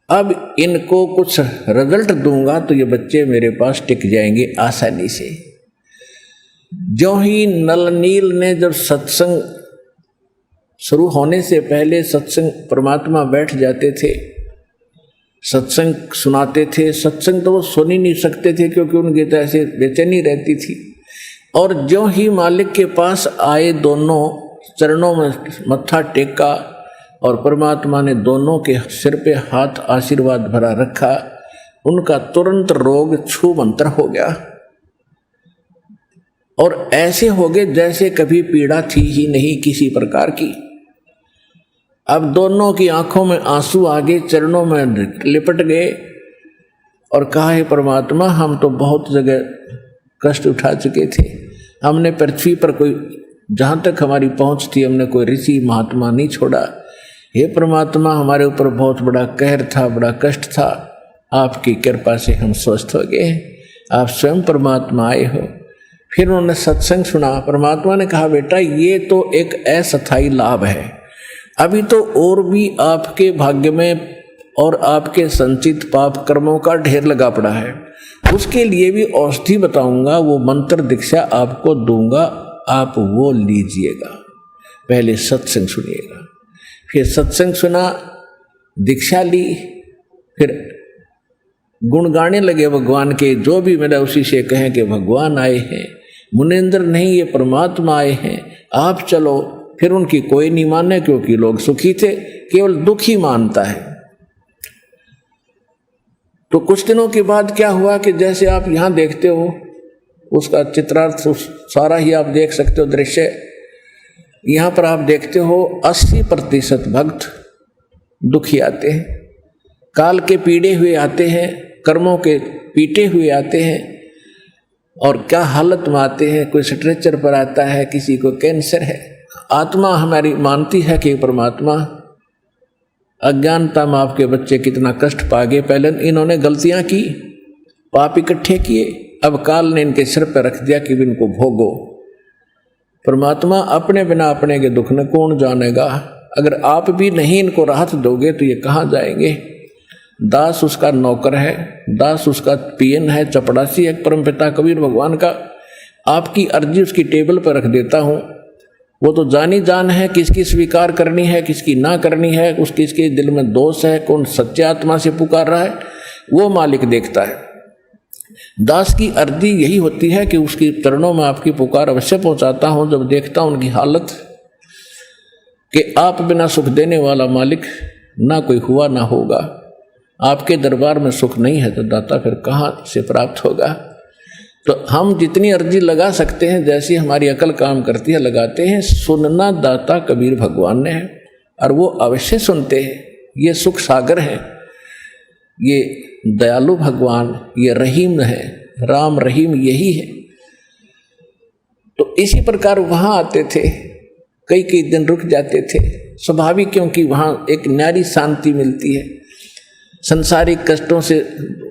अब इनको कुछ रिजल्ट दूंगा तो ये बच्चे मेरे पास टिक जाएंगे आसानी से। जो ही नल नील ने जब सत्संग शुरू होने से पहले सत्संग परमात्मा बैठ जाते थे, सत्संग सुनाते थे। सत्संग तो वो सुन ही नहीं सकते थे क्योंकि उनकी तो ऐसे बेचैनी रहती थी। और जो ही मालिक के पास आए, दोनों चरणों में मत्था टेका और परमात्मा ने दोनों के सिर पे हाथ आशीर्वाद भरा रखा, उनका तुरंत रोग छू मंतर हो गया और ऐसे हो गए जैसे कभी पीड़ा थी ही नहीं किसी प्रकार की। अब दोनों की आंखों में आंसू आ गए, चरणों में लिपट गए और कहा, हे परमात्मा, हम तो बहुत जगह कष्ट उठा चुके थे, हमने पृथ्वी पर कोई जहाँ तक हमारी पहुँच थी हमने कोई ऋषि महात्मा नहीं छोड़ा। हे परमात्मा, हमारे ऊपर बहुत बड़ा कहर था, बड़ा कष्ट था, आपकी कृपा से हम स्वस्थ हो गए, आप स्वयं परमात्मा आए हो। फिर उन्होंने सत्संग सुना। परमात्मा ने कहा, बेटा ये तो एक अस्थायी लाभ है, अभी तो और भी आपके भाग्य में और आपके संचित पाप कर्मों का ढेर लगा पड़ा है, उसके लिए भी औषधि बताऊंगा, वो मंत्र दीक्षा आपको दूंगा, आप वो लीजिएगा। पहले सत्संग सुनिएगा। फिर सत्संग सुना, दीक्षा ली, फिर गुण गाने लगे भगवान के, जो भी मेरा उसी से कहें कि भगवान आए हैं, मुनिंद्र नहीं ये परमात्मा आए हैं, आप चलो। फिर उनकी कोई नहीं माने क्योंकि लोग सुखी थे, केवल दुखी मानता है। तो कुछ दिनों के बाद क्या हुआ कि जैसे आप यहाँ देखते हो, उसका चित्रार्थ सारा ही आप देख सकते हो दृश्य। यहाँ पर आप देखते हो 80% भक्त दुखी आते हैं, काल के पीड़े हुए आते हैं, कर्मों के पीटे हुए आते हैं, और क्या हालत में आते हैं। कोई स्ट्रेचर पर आता है, किसी को कैंसर है। आत्मा हमारी मानती है कि परमात्मा, अज्ञानता में आपके बच्चे कितना कष्ट पा गए, पहले इन्होंने गलतियां की, पाप इकट्ठे किए, अब काल ने इनके सिर पर रख दिया कि इनको भोगो। परमात्मा अपने बिना अपने के दुख न कौन जानेगा। अगर आप भी नहीं इनको राहत दोगे तो ये कहाँ जाएंगे। दास उसका नौकर है, दास उसका पियन है, चपड़ासी है परमपिता कबीर भगवान का। आपकी अर्जी उसकी टेबल पर रख देता हूँ, वो तो जानी जान है किसकी स्वीकार करनी है, किसकी ना करनी है, उसके इसके दिल में दोष है, कौन सच्चे आत्मा से पुकार रहा है, वो मालिक देखता है। दास की अर्जी यही होती है कि उसकी चरणों में आपकी पुकार अवश्य पहुंचाता हूं जब देखता हूं उनकी हालत कि आप बिना सुख देने वाला मालिक ना कोई हुआ ना होगा। आपके दरबार में सुख नहीं है तो दाता फिर कहाँ से प्राप्त होगा। तो हम जितनी अर्जी लगा सकते हैं, जैसी हमारी अकल काम करती है, लगाते हैं। सुनना दाता कबीर भगवान ने है और वो अवश्य सुनते हैं। ये सुख सागर है, ये दयालु भगवान, ये रहीम है, राम रहीम यही है। तो इसी प्रकार वहाँ आते थे, कई कई दिन रुक जाते थे, स्वाभाविक, क्योंकि वहाँ एक न्यारी शांति मिलती है। संसारिक कष्टों से,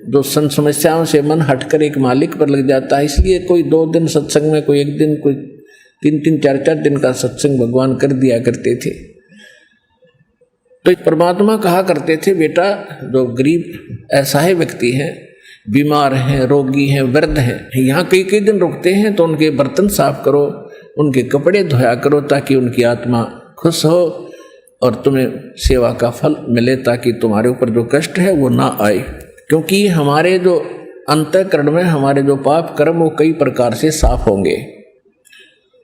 जो समस्याओं से मन हटकर एक मालिक पर लग जाता है। इसलिए कोई 2 दिन सत्संग में, कोई 1 दिन, कोई 3-3, 4-4 दिन का सत्संग भगवान कर दिया करते थे। तो परमात्मा कहा करते थे, बेटा जो गरीब असहाय व्यक्ति हैं, बीमार हैं, रोगी हैं, वृद्ध हैं, यहाँ कई कई दिन रुकते हैं, तो उनके बर्तन साफ करो, उनके कपड़े धोया करो, ताकि उनकी आत्मा खुश हो और तुम्हें सेवा का फल मिले, ताकि तुम्हारे ऊपर जो कष्ट है वो ना आए। क्योंकि हमारे जो अंतःकरण में हमारे जो पाप कर्म वो कई प्रकार से साफ होंगे।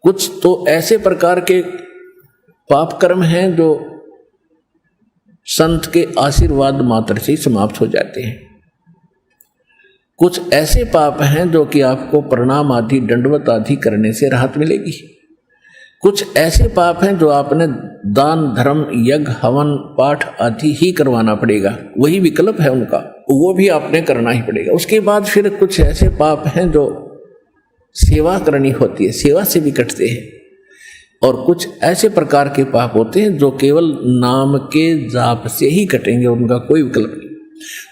कुछ तो ऐसे प्रकार के पाप कर्म हैं जो संत के आशीर्वाद मात्र से ही समाप्त हो जाते हैं। कुछ ऐसे पाप हैं जो कि आपको प्रणाम आदि, दंडवत आदि करने से राहत मिलेगी। कुछ ऐसे पाप हैं जो आपने दान, धर्म, यज्ञ, हवन, पाठ आदि ही करवाना पड़ेगा, वही विकल्प है उनका, वो भी आपने करना ही पड़ेगा। उसके बाद फिर कुछ ऐसे पाप हैं जो सेवा करनी होती है, सेवा से भी कटते हैं। और कुछ ऐसे प्रकार के पाप होते हैं जो केवल नाम के जाप से ही कटेंगे, उनका कोई विकल्प नहीं।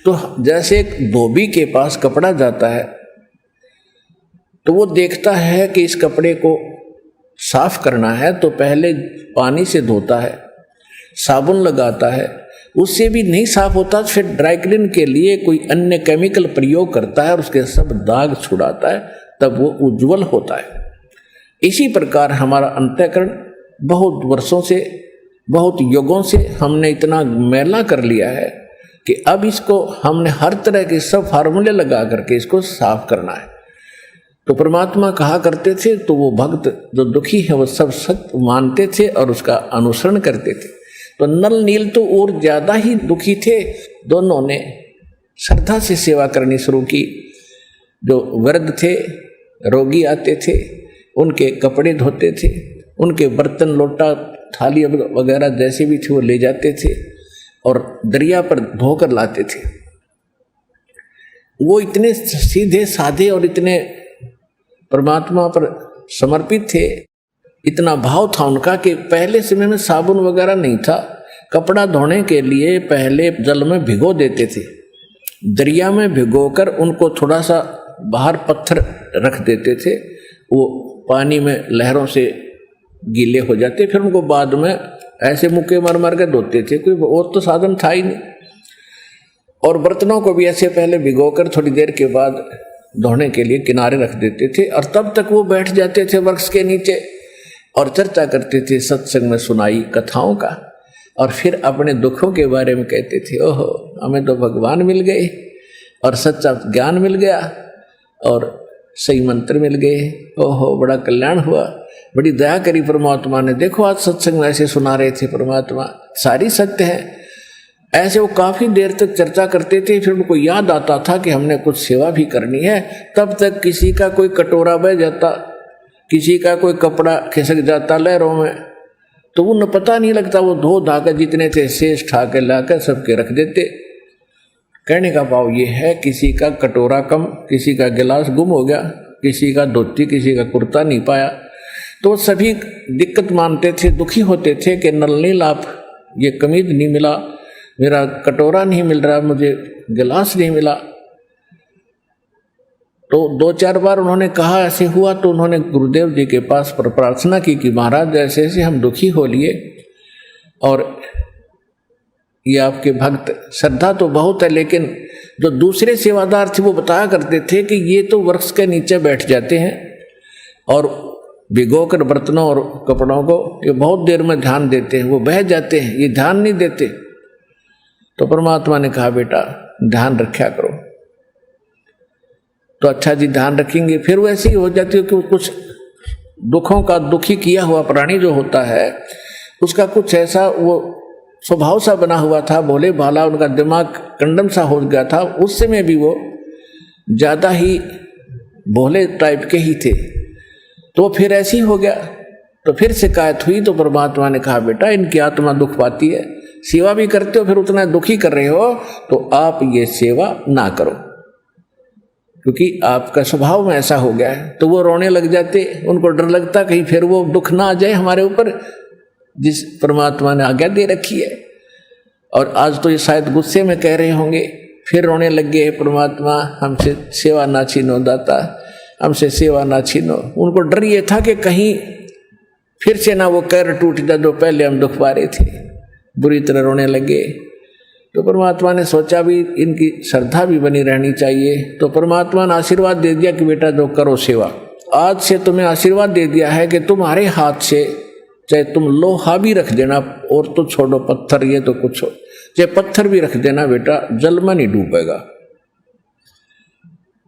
तो जैसे एक धोबी के पास कपड़ा जाता है, तो वो देखता है कि इस कपड़े को साफ करना है, तो पहले पानी से धोता है, साबुन लगाता है, उससे भी नहीं साफ होता, फिर ड्राई क्लीन के लिए कोई अन्य केमिकल प्रयोग करता है और उसके सब दाग छुड़ाता है, तब वो उज्जवल होता है। इसी प्रकार हमारा अंतःकरण बहुत वर्षों से, बहुत युगों से हमने इतना मैला कर लिया है कि अब इसको हमने हर तरह के सब फार्मूले लगा करके इसको साफ करना है। तो परमात्मा कहा करते थे, तो वो भक्त जो दुखी है वो सब सत्य मानते थे और उसका अनुसरण करते थे। तो नल नील तो और ज्यादा ही दुखी थे, दोनों ने श्रद्धा से सेवा करनी शुरू की। जो वृद्ध थे, रोगी आते थे, उनके कपड़े धोते थे, उनके बर्तन, लोटा, थाली वगैरह जैसे भी थे वो ले जाते थे और दरिया पर धोकर लाते थे। वो इतने सीधे साधे और इतने परमात्मा पर समर्पित थे, इतना भाव था उनका कि पहले समय में साबुन वगैरह नहीं था। कपड़ा धोने के लिए पहले जल में भिगो देते थे, दरिया में भिगोकर उनको थोड़ा सा बाहर पत्थर रख देते थे, वो पानी में लहरों से गीले हो जाते, फिर उनको बाद में ऐसे मुक्के मार मार के धोते थे, कोई और तो साधन था ही नहीं। और बर्तनों को भी ऐसे पहले भिगोकर थोड़ी देर के बाद धोने के लिए किनारे रख देते थे, और तब तक वो बैठ जाते थे वृक्ष के नीचे और चर्चा करते थे सत्संग में सुनाई कथाओं का, और फिर अपने दुखों के बारे में कहते थे, ओहो हमें तो भगवान मिल गए और सच्चा ज्ञान मिल गया और सही मंत्र मिल गए, ओहो बड़ा कल्याण हुआ, बड़ी दया करी परमात्मा ने, देखो आज सत्संग में ऐसे सुना रहे थे परमात्मा, सारी सत्य है। ऐसे वो काफी देर तक चर्चा करते थे। फिर उनको याद आता था कि हमने कुछ सेवा भी करनी है, तब तक किसी का कोई कटोरा बह जाता, किसी का कोई कपड़ा खिसक जाता लहरों में, तो उन्हें पता नहीं लगता, वो धो धाकर जितने थे शेष ठाके लाकर सबके रख देते। कहने का भाव ये है, किसी का कटोरा कम, किसी का गिलास गुम हो गया, किसी का धोती, किसी का कुर्ता नहीं पाया, तो सभी दिक्कत मानते थे, दुखी होते थे कि नल नील आप, ये कमीज नहीं मिला, मेरा कटोरा नहीं मिल रहा, मुझे गिलास नहीं मिला। तो 2-4 बार उन्होंने कहा ऐसे हुआ, तो उन्होंने गुरुदेव जी के पास प्रार्थना की कि महाराज ऐसे ऐसे हम दुखी हो लिए, और ये आपके भक्त, श्रद्धा तो बहुत है, लेकिन जो दूसरे सेवादार थे वो बताया करते थे कि ये तो वृक्ष के नीचे बैठ जाते हैं और भिगोकर बर्तनों और कपड़ों को ये बहुत देर में ध्यान देते हैं, वो बह जाते हैं, ये ध्यान नहीं देते। तो परमात्मा ने कहा बेटा ध्यान रखा करो। तो अच्छा जी ध्यान रखेंगे। फिर वैसे ही हो जाती है कि कुछ दुखों का, दुखी किया हुआ प्राणी जो होता है उसका कुछ ऐसा वो स्वभाव सा बना हुआ था, भोले भाला, उनका दिमाग कंडम सा हो गया था, उस समय भी वो ज़्यादा ही भोले टाइप के ही थे। तो फिर ऐसी हो गया, तो फिर शिकायत हुई तो परमात्मा ने कहा बेटा इनकी आत्मा दुख पाती है, सेवा भी करते हो फिर उतना दुखी कर रहे हो, तो आप ये सेवा ना करो, क्योंकि आपका स्वभाव में ऐसा हो गया है। तो वो रोने लग जाते, उनको डर लगता कहीं फिर वो दुख ना आ जाए हमारे ऊपर जिस परमात्मा ने आज्ञा दे रखी है। और आज तो ये शायद गुस्से में कह रहे होंगे, फिर रोने लग गए, परमात्मा हमसे सेवा ना छीनो, दाता हमसे सेवा ना छीनो। उनको डर ये था कि कहीं फिर से ना वो कैर टूट जाए जो पहले हम दुख पा रहे थे, बुरी तरह रोने लगे। तो परमात्मा ने सोचा भी इनकी श्रद्धा भी बनी रहनी चाहिए, तो परमात्मा ने आशीर्वाद दे दिया कि बेटा जो करो सेवा, आज से तुम्हें आशीर्वाद दे दिया है कि तुम्हारे हाथ से चाहे तुम लोहा भी रख देना, और तो छोड़ो पत्थर, ये तो कुछ हो, चाहे पत्थर भी रख देना बेटा, जल में नहीं डूबेगा।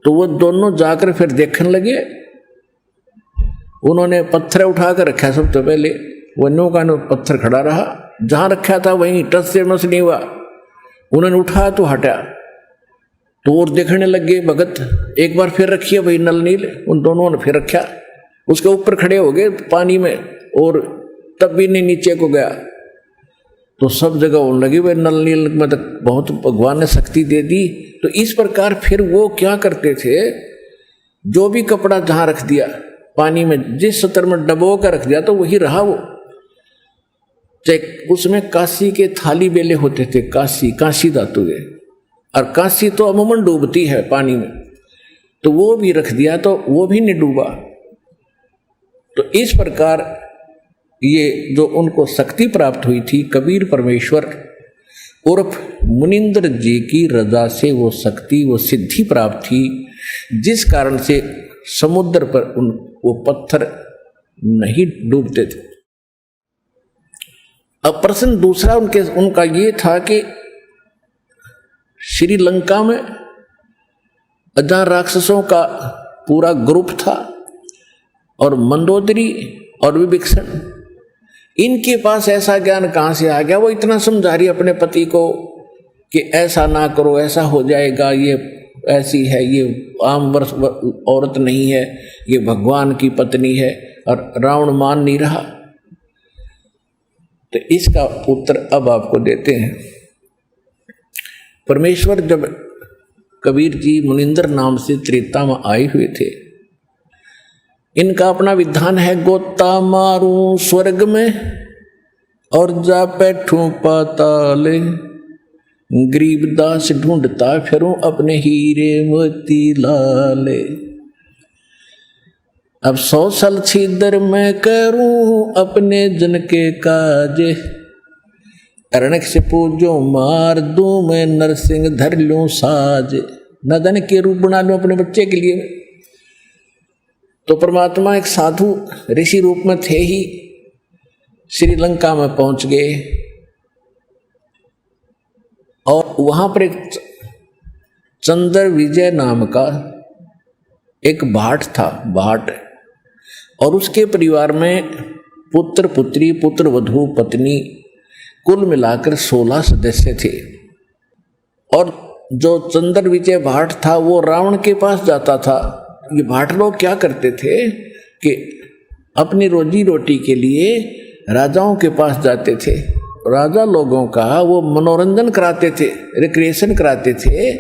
तो वो दोनों जाकर फिर देखने लगे, उन्होंने पत्थर उठाकर रखा सबसे पहले, वो नो का नो पत्थर खड़ा रहा, जहां रखा था वहीं टच से मस नहीं हुआ, उन्होंने उठाया तो हटा, तो और देखने लग गए भगत, एक बार फिर रखिए भाई नल नील, उन दोनों ने फिर रखा, उसके ऊपर खड़े हो गए पानी में, और तब भी नहीं नीचे को गया। तो सब जगह होने लगी भाई नल नील में तो बहुत भगवान ने शक्ति दे दी। तो इस प्रकार फिर वो क्या करते थे, जो भी कपड़ा जहां रख दिया पानी में, जिस सतर में डबो कर रख दिया तो वही रहा वो। चाहे उसमें कांसी के थाली बेले होते थे, कांसी धातु के, और कांसी तो अमूमन डूबती है पानी में, तो वो भी रख दिया तो वो भी नहीं डूबा। तो इस प्रकार ये जो उनको शक्ति प्राप्त हुई थी, कबीर परमेश्वर उर्फ मुनिंद्र जी की रजा से वो शक्ति, वो सिद्धि प्राप्त थी, जिस कारण से समुद्र पर वो पत्थर नहीं डूबते थे। अब प्रश्न दूसरा उनका ये था कि श्रीलंका में जहां राक्षसों का पूरा ग्रुप था, और मंदोदरी और विभीषण, इनके पास ऐसा ज्ञान कहाँ से आ गया? वो इतना समझा रही अपने पति को कि ऐसा ना करो, ऐसा हो जाएगा, ये ऐसी है, ये आम वर्ष औरत नहीं है, ये भगवान की पत्नी है, और रावण मान नहीं रहा। तो इसका उत्तर अब आपको देते हैं। परमेश्वर जब कबीर जी मुनिंदर नाम से त्रेता में आए हुए थे, इनका अपना विधान है, गोता मारूं स्वर्ग में और जा बैठूं पाताले, गरीबदास ढूंढता फिरूं अपने हीरे मोती लाले। अब 100 साल छिदर मैं करूं अपने जन के काजे, अरणक से पूजो मार दूं मैं नरसिंह धर लूं साज। न जाने के रूप बना लूं अपने बच्चे के लिए। तो परमात्मा एक साधु ऋषि रूप में थे ही, श्रीलंका में पहुंच गए, और वहां पर एक चंद्र विजय नाम का एक भाट था, भाट, और उसके परिवार में पुत्र पुत्री, पुत्र वधू, पत्नी, कुल मिलाकर 16 सदस्य थे। और जो चंद्र विजय भाट था वो रावण के पास जाता था। ये भाट लोग क्या करते थे कि अपनी रोजी रोटी के लिए राजाओं के पास जाते थे, राजा लोगों का वो मनोरंजन कराते थे, रिक्रिएशन कराते थे,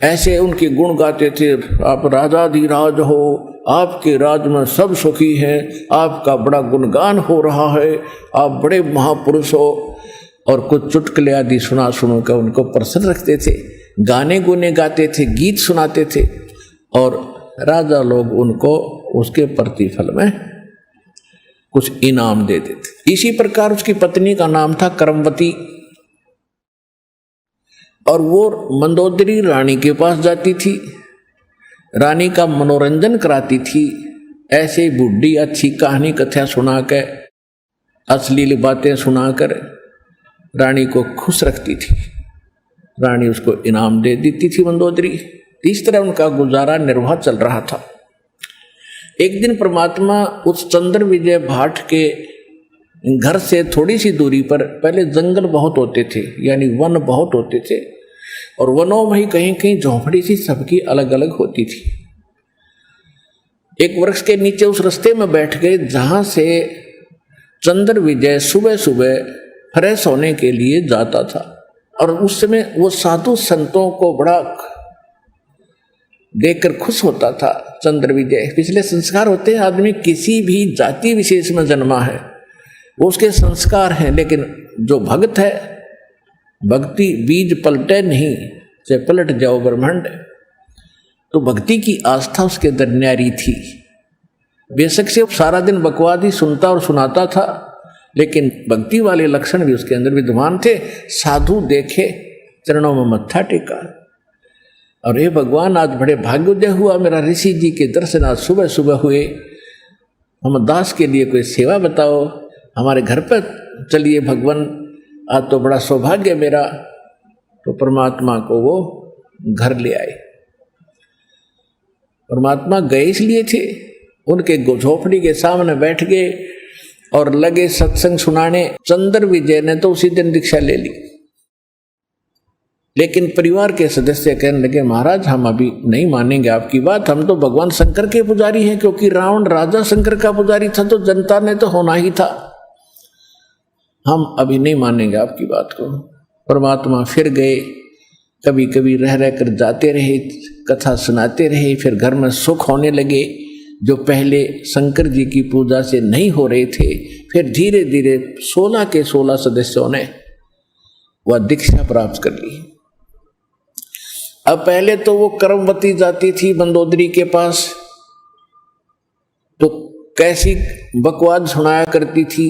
ऐसे उनके गुण गाते थे, आप राजाधिराज हो, आपके राज में सब सुखी हैं, आपका बड़ा गुणगान हो रहा है, आप बड़े महापुरुष हो, और कुछ चुटकुले आदि सुनो कर उनको प्रसन्न रखते थे, गाने गुने गाते थे, गीत सुनाते थे, और राजा लोग उनको उसके प्रतिफल में कुछ इनाम दे देते। इसी प्रकार उसकी पत्नी का नाम था करमवती, और वो मंदोदरी रानी के पास जाती थी, रानी का मनोरंजन कराती थी, ऐसे बूढ़ी अच्छी कहानी कथा सुनाकर, अश्लील बातें सुनाकर रानी को खुश रखती थी। रानी उसको इनाम दे देती थी मंदोदरी। इस तरह उनका गुजारा निर्वाह चल रहा था। एक दिन परमात्मा उस चंद्र विजय भाट के घर से थोड़ी सी दूरी पर, पहले जंगल बहुत होते थे, यानी वन बहुत होते थे, और वनों में ही कहीं कहीं झोंपड़ी सी सबकी अलग अलग होती थी। एक वृक्ष के नीचे उस रास्ते में बैठ गए जहां से चंद्र विजय सुबह सुबह फ्रेश होने के लिए जाता था। और उस समय वो साधु संतों को बड़ा देखकर खुश होता था। चंद्र विजय पिछले संस्कार होते हैं, आदमी किसी भी जाति विशेष में जन्मा है वो उसके संस्कार हैं, लेकिन जो भक्त है, भक्ति बीज पलटे नहीं, चाहे पलट जाओ ब्रह्मांड। तो भक्ति की आस्था उसके अंदर न्यारी थी। बेशक से सारा दिन बकवाद ही सुनता और सुनाता था, लेकिन भक्ति वाले लक्षण भी उसके अंदर विद्यमान थे। साधु देखे, चरणों में मत्था टेका, और हे भगवान आज बड़े भाग्योदय हुआ, मेरा ऋषि जी के दर्शन आज सुबह सुबह हुए, हम दास के लिए कोई सेवा बताओ, हमारे घर पर चलिए भगवान, आज तो बड़ा सौभाग्य मेरा। तो परमात्मा को वो घर ले आए। परमात्मा गए इसलिए थे, उनके झोपड़ी के सामने बैठ गए और लगे सत्संग सुनाने। चंद्र विजय ने तो उसी दिन दीक्षा ले ली, लेकिन परिवार के सदस्य कहने लगे महाराज हम अभी नहीं मानेंगे आपकी बात, हम तो भगवान शंकर के पुजारी हैं, क्योंकि रावण राजा शंकर का पुजारी था तो जनता ने तो होना ही था, हम अभी नहीं मानेंगे आपकी बात को। परमात्मा फिर गए, कभी कभी रह रह कर जाते रहे, कथा सुनाते रहे। फिर घर में सुख होने लगे जो पहले शंकर जी की पूजा से नहीं हो रहे थे। फिर धीरे धीरे 16 के 16 सदस्यों ने वह दीक्षा प्राप्त कर ली। अब पहले तो वो कर्मवती जाती थी मंदोदरी के पास, तो कैसी बकवाद सुनाया करती थी।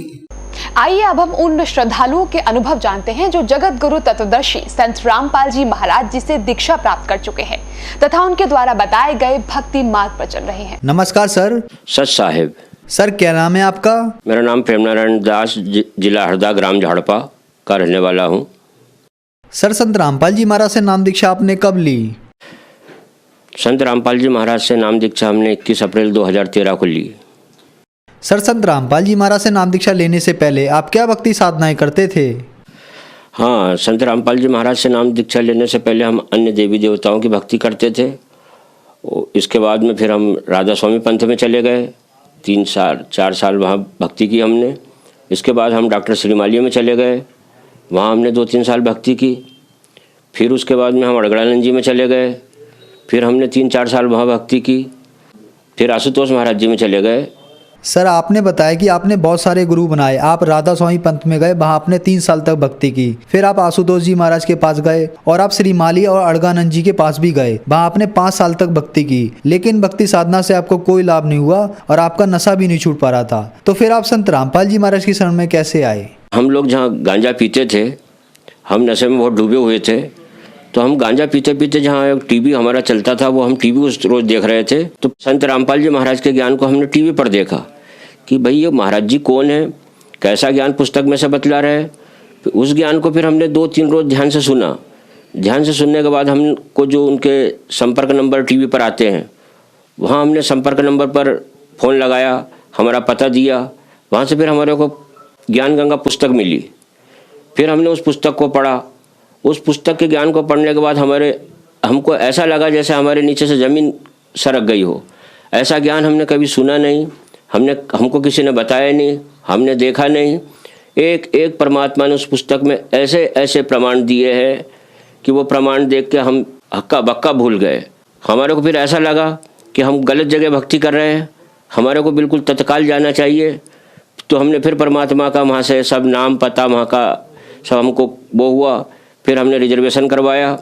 आइए अब हम उन श्रद्धालुओं के अनुभव जानते हैं जो जगत गुरु तत्वदर्शी संत रामपाल जी महाराज जी से दीक्षा प्राप्त कर चुके हैं तथा उनके द्वारा बताए गए भक्ति मार्ग पर चल रहे हैं। नमस्कार सर। सच साहेब। सर क्या नाम है आपका? मेरा नाम प्रेमनारायण दास, जिला हरदा, ग्राम झाड़पा का रहने वाला हूँ। सर संत रामपाल जी महाराज से नाम दीक्षा आपने कब ली? संत रामपाल जी महाराज से नाम दीक्षा हमने 21 अप्रैल 2013 को ली। सर संत रामपाल जी महाराज से नाम दीक्षा लेने से पहले आप क्या भक्ति साधनाएं करते थे? हाँ, संत रामपाल जी महाराज से नाम दीक्षा लेने से पहले हम अन्य देवी देवताओं की भक्ति करते थे। इसके बाद में फिर हम राधा स्वामी पंथ में चले गए, 4 साल वहाँ भक्ति की हमने। इसके बाद हम डॉक्टर श्रीमालिया में चले गए, वहाँ हमने 2-3 साल भक्ति की। फिर उसके बाद में हम अड़गड़ानंद जी में चले गए, फिर हमने 3-4 साल वहाँ भक्ति की। फिर आशुतोष महाराज जी में चले गए। सर आपने बताया कि आपने बहुत सारे गुरु बनाए, आप राधा स्वामी पंथ में गए, वहाँ आपने 3 साल तक भक्ति की। फिर आप आशुतोष जी महाराज के पास गए और आप श्रीमाली और अड़गानंद जी के पास भी गए, वहाँ आपने 5 साल तक भक्ति की। लेकिन भक्ति साधना से आपको कोई लाभ नहीं हुआ और आपका नशा भी नहीं छूट पा रहा था। तो फिर आप संत रामपाल जी महाराज की शरण में कैसे आए? हम लोग जहाँ गांजा पीते थे, हम नशे में बहुत डूबे हुए थे, तो हम गांजा पीते पीते जहाँ एक टीवी हमारा चलता था, वो हम टीवी उस रोज देख रहे थे। तो संत रामपाल जी महाराज के ज्ञान को हमने टीवी पर देखा कि भाई ये महाराज जी कौन है, कैसा ज्ञान पुस्तक में से बतला रहे हैं। उस ज्ञान को फिर हमने 2-3 रोज ध्यान से सुना। ध्यान से सुनने के बाद हमको जो उनके संपर्क नंबर टीवी पर आते हैं, वहाँ हमने संपर्क नंबर पर फ़ोन लगाया, हमारा पता दिया। वहाँ से फिर हमारे को ज्ञान गंगा पुस्तक मिली। फिर हमने उस पुस्तक को पढ़ा। उस पुस्तक के ज्ञान को पढ़ने के बाद हमको ऐसा लगा जैसे हमारे नीचे से ज़मीन सरक गई हो। ऐसा ज्ञान हमने कभी सुना नहीं, हमको किसी ने बताया नहीं, हमने देखा नहीं। एक एक परमात्मा ने उस पुस्तक में ऐसे ऐसे प्रमाण दिए हैं कि वो प्रमाण देख के हम हक्का बक्का भूल गए। हमारे को फिर ऐसा लगा कि हम गलत जगह भक्ति कर रहे हैं, हमारे को बिल्कुल तत्काल जाना चाहिए। तो हमने फिर परमात्मा का वहाँ से सब नाम पता वहाँ का सब हमको वो हुआ। फिर हमने रिजर्वेशन करवाया।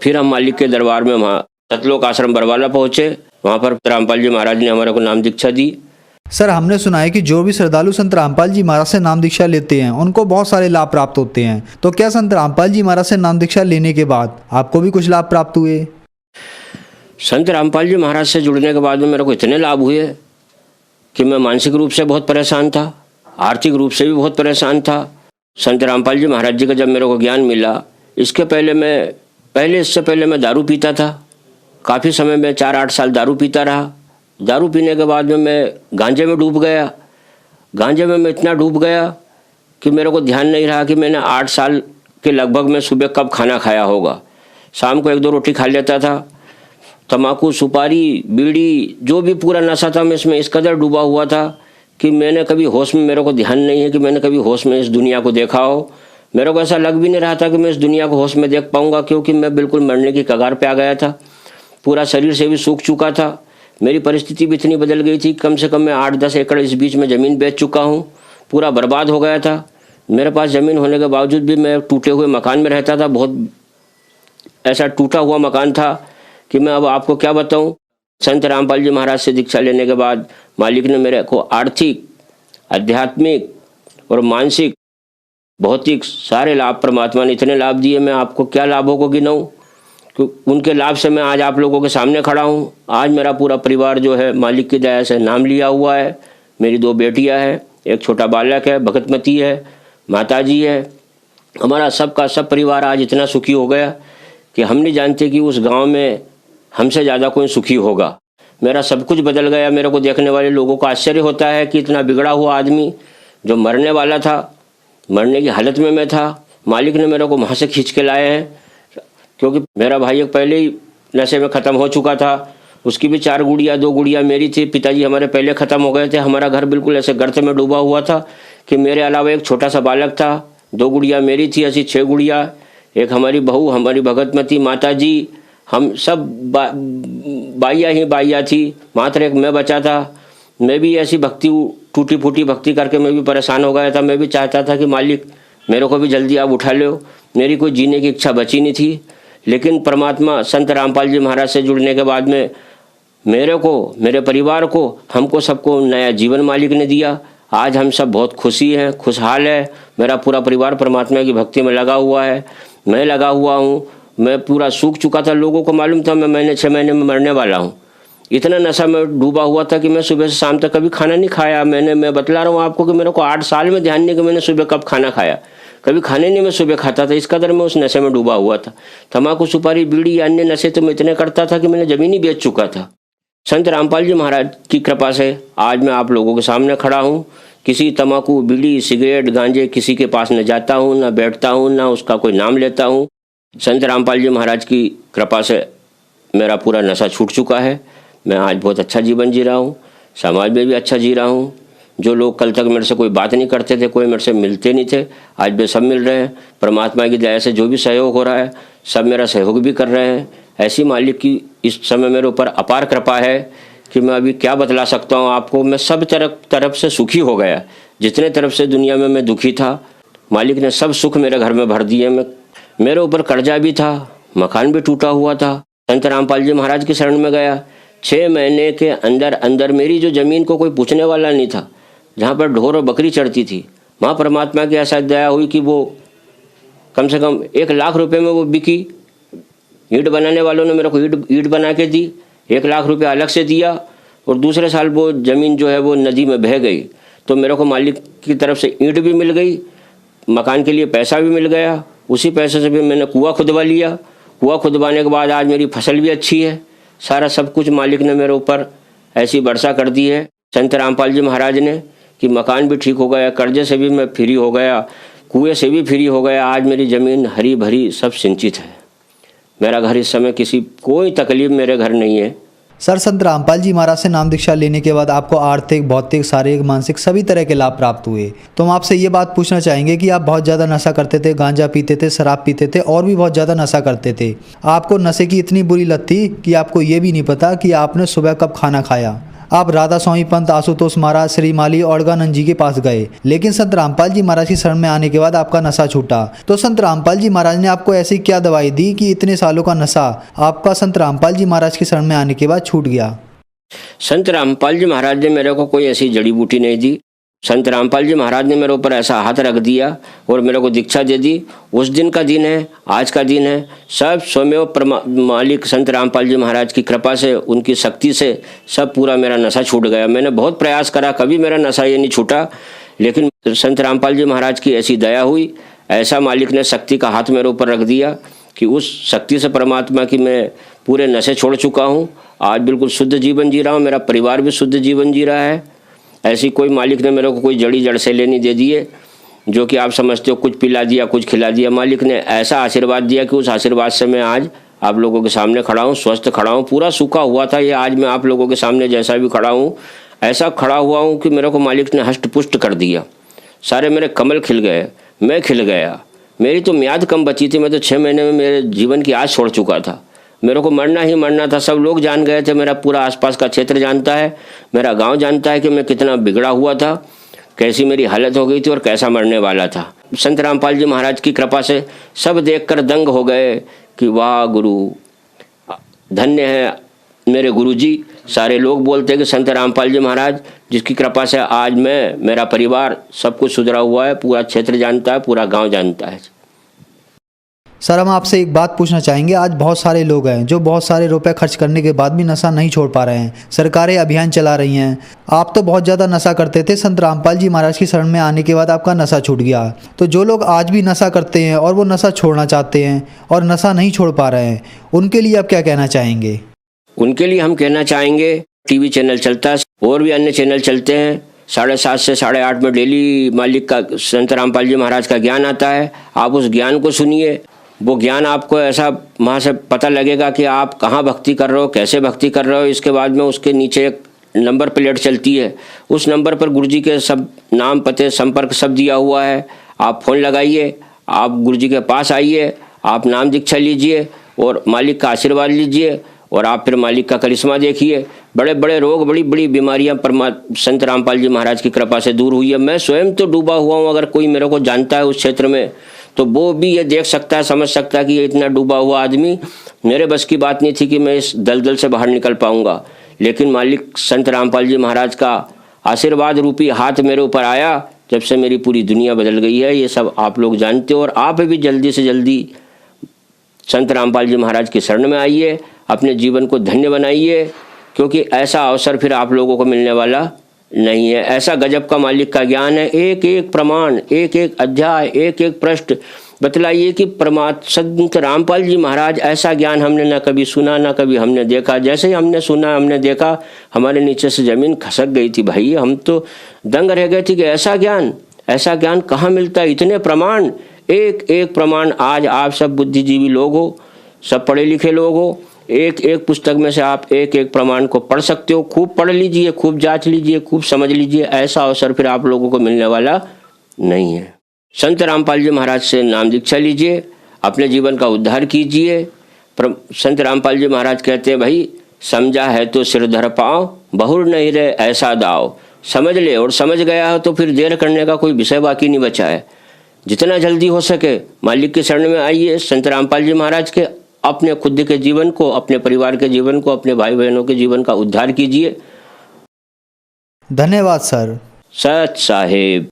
फिर हम मालिक के दरबार में वहाँ सतलोक आश्रम बरवाला पहुँचे। वहाँ पर रामपाल जी महाराज ने हमारे को नाम दीक्षा दी। सर हमने सुना है कि जो भी श्रद्धालु संत रामपाल जी महाराज से नाम दीक्षा लेते हैं उनको बहुत सारे लाभ प्राप्त होते हैं। तो क्या संत रामपाल जी महाराज से नाम दीक्षा लेने के बाद आपको भी कुछ लाभ प्राप्त हुए? संत रामपाल जी महाराज से जुड़ने के बाद में मेरे को इतने लाभ हुए कि मैं मानसिक रूप से बहुत परेशान था, आर्थिक रूप से भी बहुत परेशान था। संत रामपाल जी महाराज जी का जब मेरे को ज्ञान मिला, इससे पहले मैं दारू पीता था। काफ़ी समय में 4-8 साल दारू पीता रहा। दारू पीने के बाद में मैं गांजे में डूब गया। गांजे में मैं इतना डूब गया कि मेरे को ध्यान नहीं रहा कि मैंने 8 साल के लगभग में सुबह कब खाना खाया होगा। शाम को 1-2 रोटी खा लेता था, तम्बाकू, सुपारी, बीड़ी, जो भी पूरा नशा था मैं इसमें इस कदर डूबा हुआ था कि मैंने कभी होश में, मेरे को ध्यान नहीं है कि मैंने कभी होश में इस दुनिया को देखा हो। मेरे को ऐसा लग भी नहीं रहा था कि मैं इस दुनिया को होश में देख पाऊंगा, क्योंकि मैं बिल्कुल मरने की कगार पे आ गया था। पूरा शरीर से भी सूख चुका था। मेरी परिस्थिति भी इतनी बदल गई थी, कम से कम मैं 8-10 एकड़ इस बीच में ज़मीन बेच चुका हूँ। पूरा बर्बाद हो गया था। मेरे पास ज़मीन होने के बावजूद भी मैं टूटे हुए मकान में रहता था। बहुत ऐसा टूटा हुआ मकान था कि मैं अब आपको क्या बताऊं। संत रामपाल जी महाराज से दीक्षा लेने के बाद मालिक ने मेरे को आर्थिक, आध्यात्मिक और मानसिक, भौतिक सारे लाभ, परमात्मा ने इतने लाभ दिए, मैं आपको क्या लाभों को गिनाऊं। उनके लाभ से मैं आज आप लोगों के सामने खड़ा हूं। आज मेरा पूरा परिवार जो है मालिक की दया से नाम लिया हुआ है। मेरी 2 बेटियां हैं, एक छोटा बालक है, भगतमती है, माताजी है। हमारा सबका सब परिवार आज इतना सुखी हो गया कि हम नहीं जानते कि उस गांव में हमसे ज़्यादा कोई सुखी होगा। मेरा सब कुछ बदल गया। मेरे को देखने वाले लोगों को आश्चर्य होता है कि इतना बिगड़ा हुआ आदमी जो मरने वाला था, मरने की हालत में मैं था, मालिक ने मेरे को वहाँ से खींच के लाए हैं। क्योंकि मेरा भाई एक पहले ही नशे में ख़त्म हो चुका था। उसकी भी 4 गुड़िया, 2 गुड़िया मेरी थी। पिताजी हमारे पहले ख़त्म हो गए थे। हमारा घर बिल्कुल ऐसे गर्त में डूबा हुआ था कि मेरे अलावा एक छोटा सा बालक था। 2 गुड़िया मेरी थी, ऐसी 6 गुड़िया, एक हमारी बहू, हमारी भगतमती, माताजी, हम सब बाइया ही बाइया थी। मात्र एक मैं बचा था। मैं भी ऐसी भक्ति, टूटी फूटी भक्ति करके मैं भी परेशान हो गया था। मैं भी चाहता था कि मालिक मेरे को भी जल्दी आप उठा लो। मेरी कोई जीने की इच्छा बची नहीं थी। लेकिन परमात्मा संत रामपाल जी महाराज से जुड़ने के बाद में मेरे को, मेरे परिवार को, हमको सबको नया जीवन मालिक ने दिया। आज हम सब बहुत खुशी हैं, खुशहाल है। मेरा पूरा परिवार परमात्मा की भक्ति में लगा हुआ है। मैं लगा हुआ हूँ। मैं पूरा सूख चुका था। लोगों को मालूम था मैं 6 महीने में मरने वाला हूँ। इतना नशा में डूबा हुआ था कि मैं सुबह से शाम तक कभी खाना नहीं खाया। मैं बतला रहा हूँ आपको कि मेरे को 8 साल में ध्यान नहीं कि मैंने सुबह कब खाना खाया। कभी खाने नहीं मैं सुबह खाता था। इस कदर मैं उस नशे में डूबा हुआ था। तम्बाकू, सुपारी, बीड़ी, अन्य नशे तो मैं इतने करता था कि मैंने ज़मीन ही बेच चुका था। संत रामपाल जी महाराज की कृपा से आज मैं आप लोगों के सामने खड़ा हूँ। किसी तम्बाकू, बीड़ी, सिगरेट, गांजे किसी के पास न जाता हूँ, न बैठता हूँ, न उसका कोई नाम लेता हूँ। संत रामपाल जी महाराज की कृपा से मेरा पूरा नशा छूट चुका है। मैं आज बहुत अच्छा जीवन जी रहा हूँ। समाज में भी अच्छा जी रहा हूँ। जो लोग कल तक मेरे से कोई बात नहीं करते थे, कोई मेरे से मिलते नहीं थे, आज वे सब मिल रहे हैं। परमात्मा की दया से जो भी सहयोग हो रहा है, सब मेरा सहयोग भी कर रहे हैं। ऐसी मालिक की इस समय मेरे ऊपर अपार कृपा है कि मैं अभी क्या बतला सकता हूँ आपको। मैं सब तरफ से सुखी हो गया। जितने तरफ से दुनिया में मैं दुखी था, मालिक ने सब सुख मेरे घर में भर दिए। मेरे ऊपर कर्जा भी था, मकान भी टूटा हुआ था। संत रामपाल जी महाराज की शरण में गया। 6 महीने के अंदर अंदर मेरी जो ज़मीन को कोई पूछने वाला नहीं था, जहाँ पर ढोर और बकरी चढ़ती थी, वहाँ परमात्मा की ऐसा दया हुई कि वो कम से कम 1 लाख रुपए में वो बिकी। ईंट बनाने वालों ने मेरे को ईंट बना के दी। 1 लाख रुपए अलग से दिया। और दूसरे साल वो ज़मीन जो है वो नदी में बह गई। तो मेरे को मालिक की तरफ से ईंट भी मिल गई, मकान के लिए पैसा भी मिल गया। उसी पैसे से भी मैंने कुआं खुदवा लिया। कुआं खुदवाने के बाद आज मेरी फसल भी अच्छी है। सारा सब कुछ मालिक ने मेरे ऊपर ऐसी वर्षा कर दी है संत रामपाल जी महाराज ने कि मकान भी ठीक हो गया, कर्जे से भी मैं फ्री हो गया, कुएं से भी फ्री हो गया। आज मेरी ज़मीन हरी भरी सब सिंचित है। मेरा घर इस समय कोई तकलीफ मेरे घर नहीं है। सर, संत रामपाल जी महाराज से नाम दीक्षा लेने के बाद आपको आर्थिक, भौतिक, शारीरिक, मानसिक सभी तरह के लाभ प्राप्त हुए। तो हम आपसे ये बात पूछना चाहेंगे कि आप बहुत ज़्यादा नशा करते थे, गांजा पीते थे, शराब पीते थे और भी बहुत ज़्यादा नशा करते थे। आपको नशे की इतनी बुरी लत थी कि आपको ये भी नहीं पता कि आपने सुबह कब खाना खाया। आप राधा स्वामी पंत, आशुतोष महाराज, श्री माली और अड़गानंद जी के पास गए, लेकिन संत रामपाल जी महाराज की शरण में आने के बाद आपका नशा छूटा। तो संत रामपाल जी महाराज ने आपको ऐसी क्या दवाई दी कि इतने सालों का नशा आपका संत रामपाल जी महाराज की शरण में आने के बाद छूट गया? संत रामपाल जी महाराज ने मेरे को कोई ऐसी जड़ी बूटी नहीं दी। संत रामपाल जी महाराज ने मेरे ऊपर ऐसा हाथ रख दिया और मेरे को दीक्षा दे दी। उस दिन का दिन है, आज का दिन है, सब स्वयं मालिक संत रामपाल जी महाराज की कृपा से, उनकी शक्ति से सब पूरा मेरा नशा छूट गया। मैंने बहुत प्रयास करा, कभी मेरा नशा ये नहीं छूटा, लेकिन संत रामपाल जी महाराज की ऐसी दया हुई, ऐसा मालिक ने शक्ति का हाथ मेरे ऊपर रख दिया कि उस शक्ति से परमात्मा की मैं पूरे नशे छोड़ चुका हूँ। आज बिल्कुल शुद्ध जीवन जी रहा हूँ। मेरा परिवार भी शुद्ध जीवन जी रहा है। ऐसी कोई मालिक ने मेरे को कोई जड़ से लेनी दे दिए जो कि आप समझते हो कुछ पिला दिया, कुछ खिला दिया। मालिक ने ऐसा आशीर्वाद दिया कि उस आशीर्वाद से मैं आज आप लोगों के सामने खड़ा हूँ, स्वस्थ खड़ा हूँ। पूरा सूखा हुआ था ये, आज मैं आप लोगों के सामने जैसा भी खड़ा हूँ ऐसा खड़ा हुआ हूँ कि मेरे को मालिक ने हष्ट पुष्ट कर दिया। सारे मेरे कमल खिल गए, मैं खिल गया। मेरी तो मियाद कम बची थी, मैं तो 6 महीने में मेरे जीवन की आस छोड़ चुका था। मेरे को मरना ही मरना था। सब लोग जान गए थे, मेरा पूरा आसपास का क्षेत्र जानता है, मेरा गांव जानता है कि मैं कितना बिगड़ा हुआ था, कैसी मेरी हालत हो गई थी और कैसा मरने वाला था। संत रामपाल जी महाराज की कृपा से सब देखकर दंग हो गए कि वाह गुरु, धन्य है मेरे गुरु जी। सारे लोग बोलते हैं कि संत रामपाल जी महाराज जिसकी कृपा से आज मैं, मेरा परिवार सब कुछ सुधरा हुआ है, पूरा क्षेत्र जानता है, पूरा गांव जानता है। सर हम आपसे एक बात पूछना चाहेंगे, आज बहुत सारे लोग हैं जो बहुत सारे रुपए खर्च करने के बाद भी नशा नहीं छोड़ पा रहे हैं, सरकारें अभियान चला रही हैं। आप तो बहुत ज़्यादा नशा करते थे, संत रामपाल जी महाराज की शरण में आने के बाद आपका नशा छूट गया। तो जो लोग आज भी नशा करते हैं और वो नशा छोड़ना चाहते हैं और नशा नहीं छोड़ पा रहे हैं, उनके लिए आप क्या कहना चाहेंगे? उनके लिए हम कहना चाहेंगे, टीवी चैनल चलता है और भी अन्य चैनल चलते हैं, 7:30 से 8:30 में डेली मालिक का, संत रामपाल जी महाराज का ज्ञान आता है। आप उस ज्ञान को सुनिए, वो ज्ञान आपको ऐसा वहाँ से पता लगेगा कि आप कहाँ भक्ति कर रहे हो, कैसे भक्ति कर रहे हो। इसके बाद में उसके नीचे एक नंबर प्लेट चलती है, उस नंबर पर गुरुजी के सब नाम, पते, संपर्क सब दिया हुआ है। आप फ़ोन लगाइए, आप गुरुजी के पास आइए, आप नाम दीक्षा लीजिए और मालिक का आशीर्वाद लीजिए और आप फिर मालिक का करिश्मा देखिए। बड़े बड़े रोग, बड़ी बड़ी बीमारियां संत रामपाल जी महाराज की कृपा से दूर हुई है। मैं स्वयं तो डूबा हुआ हूँ, अगर कोई मेरे को जानता है उस क्षेत्र में तो वो भी ये देख सकता है, समझ सकता है कि ये इतना डूबा हुआ आदमी, मेरे बस की बात नहीं थी कि मैं इस दलदल से बाहर निकल पाऊंगा। लेकिन मालिक संत रामपाल जी महाराज का आशीर्वाद रूपी हाथ मेरे ऊपर आया, जब से मेरी पूरी दुनिया बदल गई है। ये सब आप लोग जानते हो और आप भी जल्दी से जल्दी संत रामपाल जी महाराज की शरण में आइए, अपने जीवन को धन्य बनाइए, क्योंकि ऐसा अवसर फिर आप लोगों को मिलने वाला नहीं है। ऐसा गजब का मालिक का ज्ञान है, एक एक प्रमाण, एक एक अध्याय, एक एक पृष्ठ बतलाइए कि संत रामपाल जी महाराज ऐसा ज्ञान हमने ना कभी सुना, ना कभी हमने देखा। जैसे ही हमने सुना, हमने देखा, हमारे नीचे से जमीन खसक गई थी भाई। हम तो दंग रह गए थे कि ऐसा ज्ञान कहाँ मिलता है, इतने प्रमाण, एक एक प्रमाण। आज आप सब बुद्धिजीवी लोग हो, सब पढ़े लिखे लोग हो, एक एक पुस्तक में से आप एक एक प्रमाण को पढ़ सकते हो। खूब पढ़ लीजिए, खूब जांच लीजिए, खूब समझ लीजिए। ऐसा अवसर फिर आप लोगों को मिलने वाला नहीं है। संत रामपाल जी महाराज से नाम दीक्षा लीजिए, अपने जीवन का उद्धार कीजिए। संत रामपाल जी महाराज कहते हैं, भाई समझा है तो सिर धर पाओ, बहुर नहीं रहे ऐसा दाव। समझ ले और समझ गया हो तो फिर देर करने का कोई विषय बाकी नहीं बचा है। जितना जल्दी हो सके मालिक की शरण में आइए, संत रामपाल जी महाराज के, अपने खुद के जीवन को, अपने परिवार के जीवन को, अपने भाई बहनों के जीवन का उद्धार कीजिए। धन्यवाद सर। सत साहेब।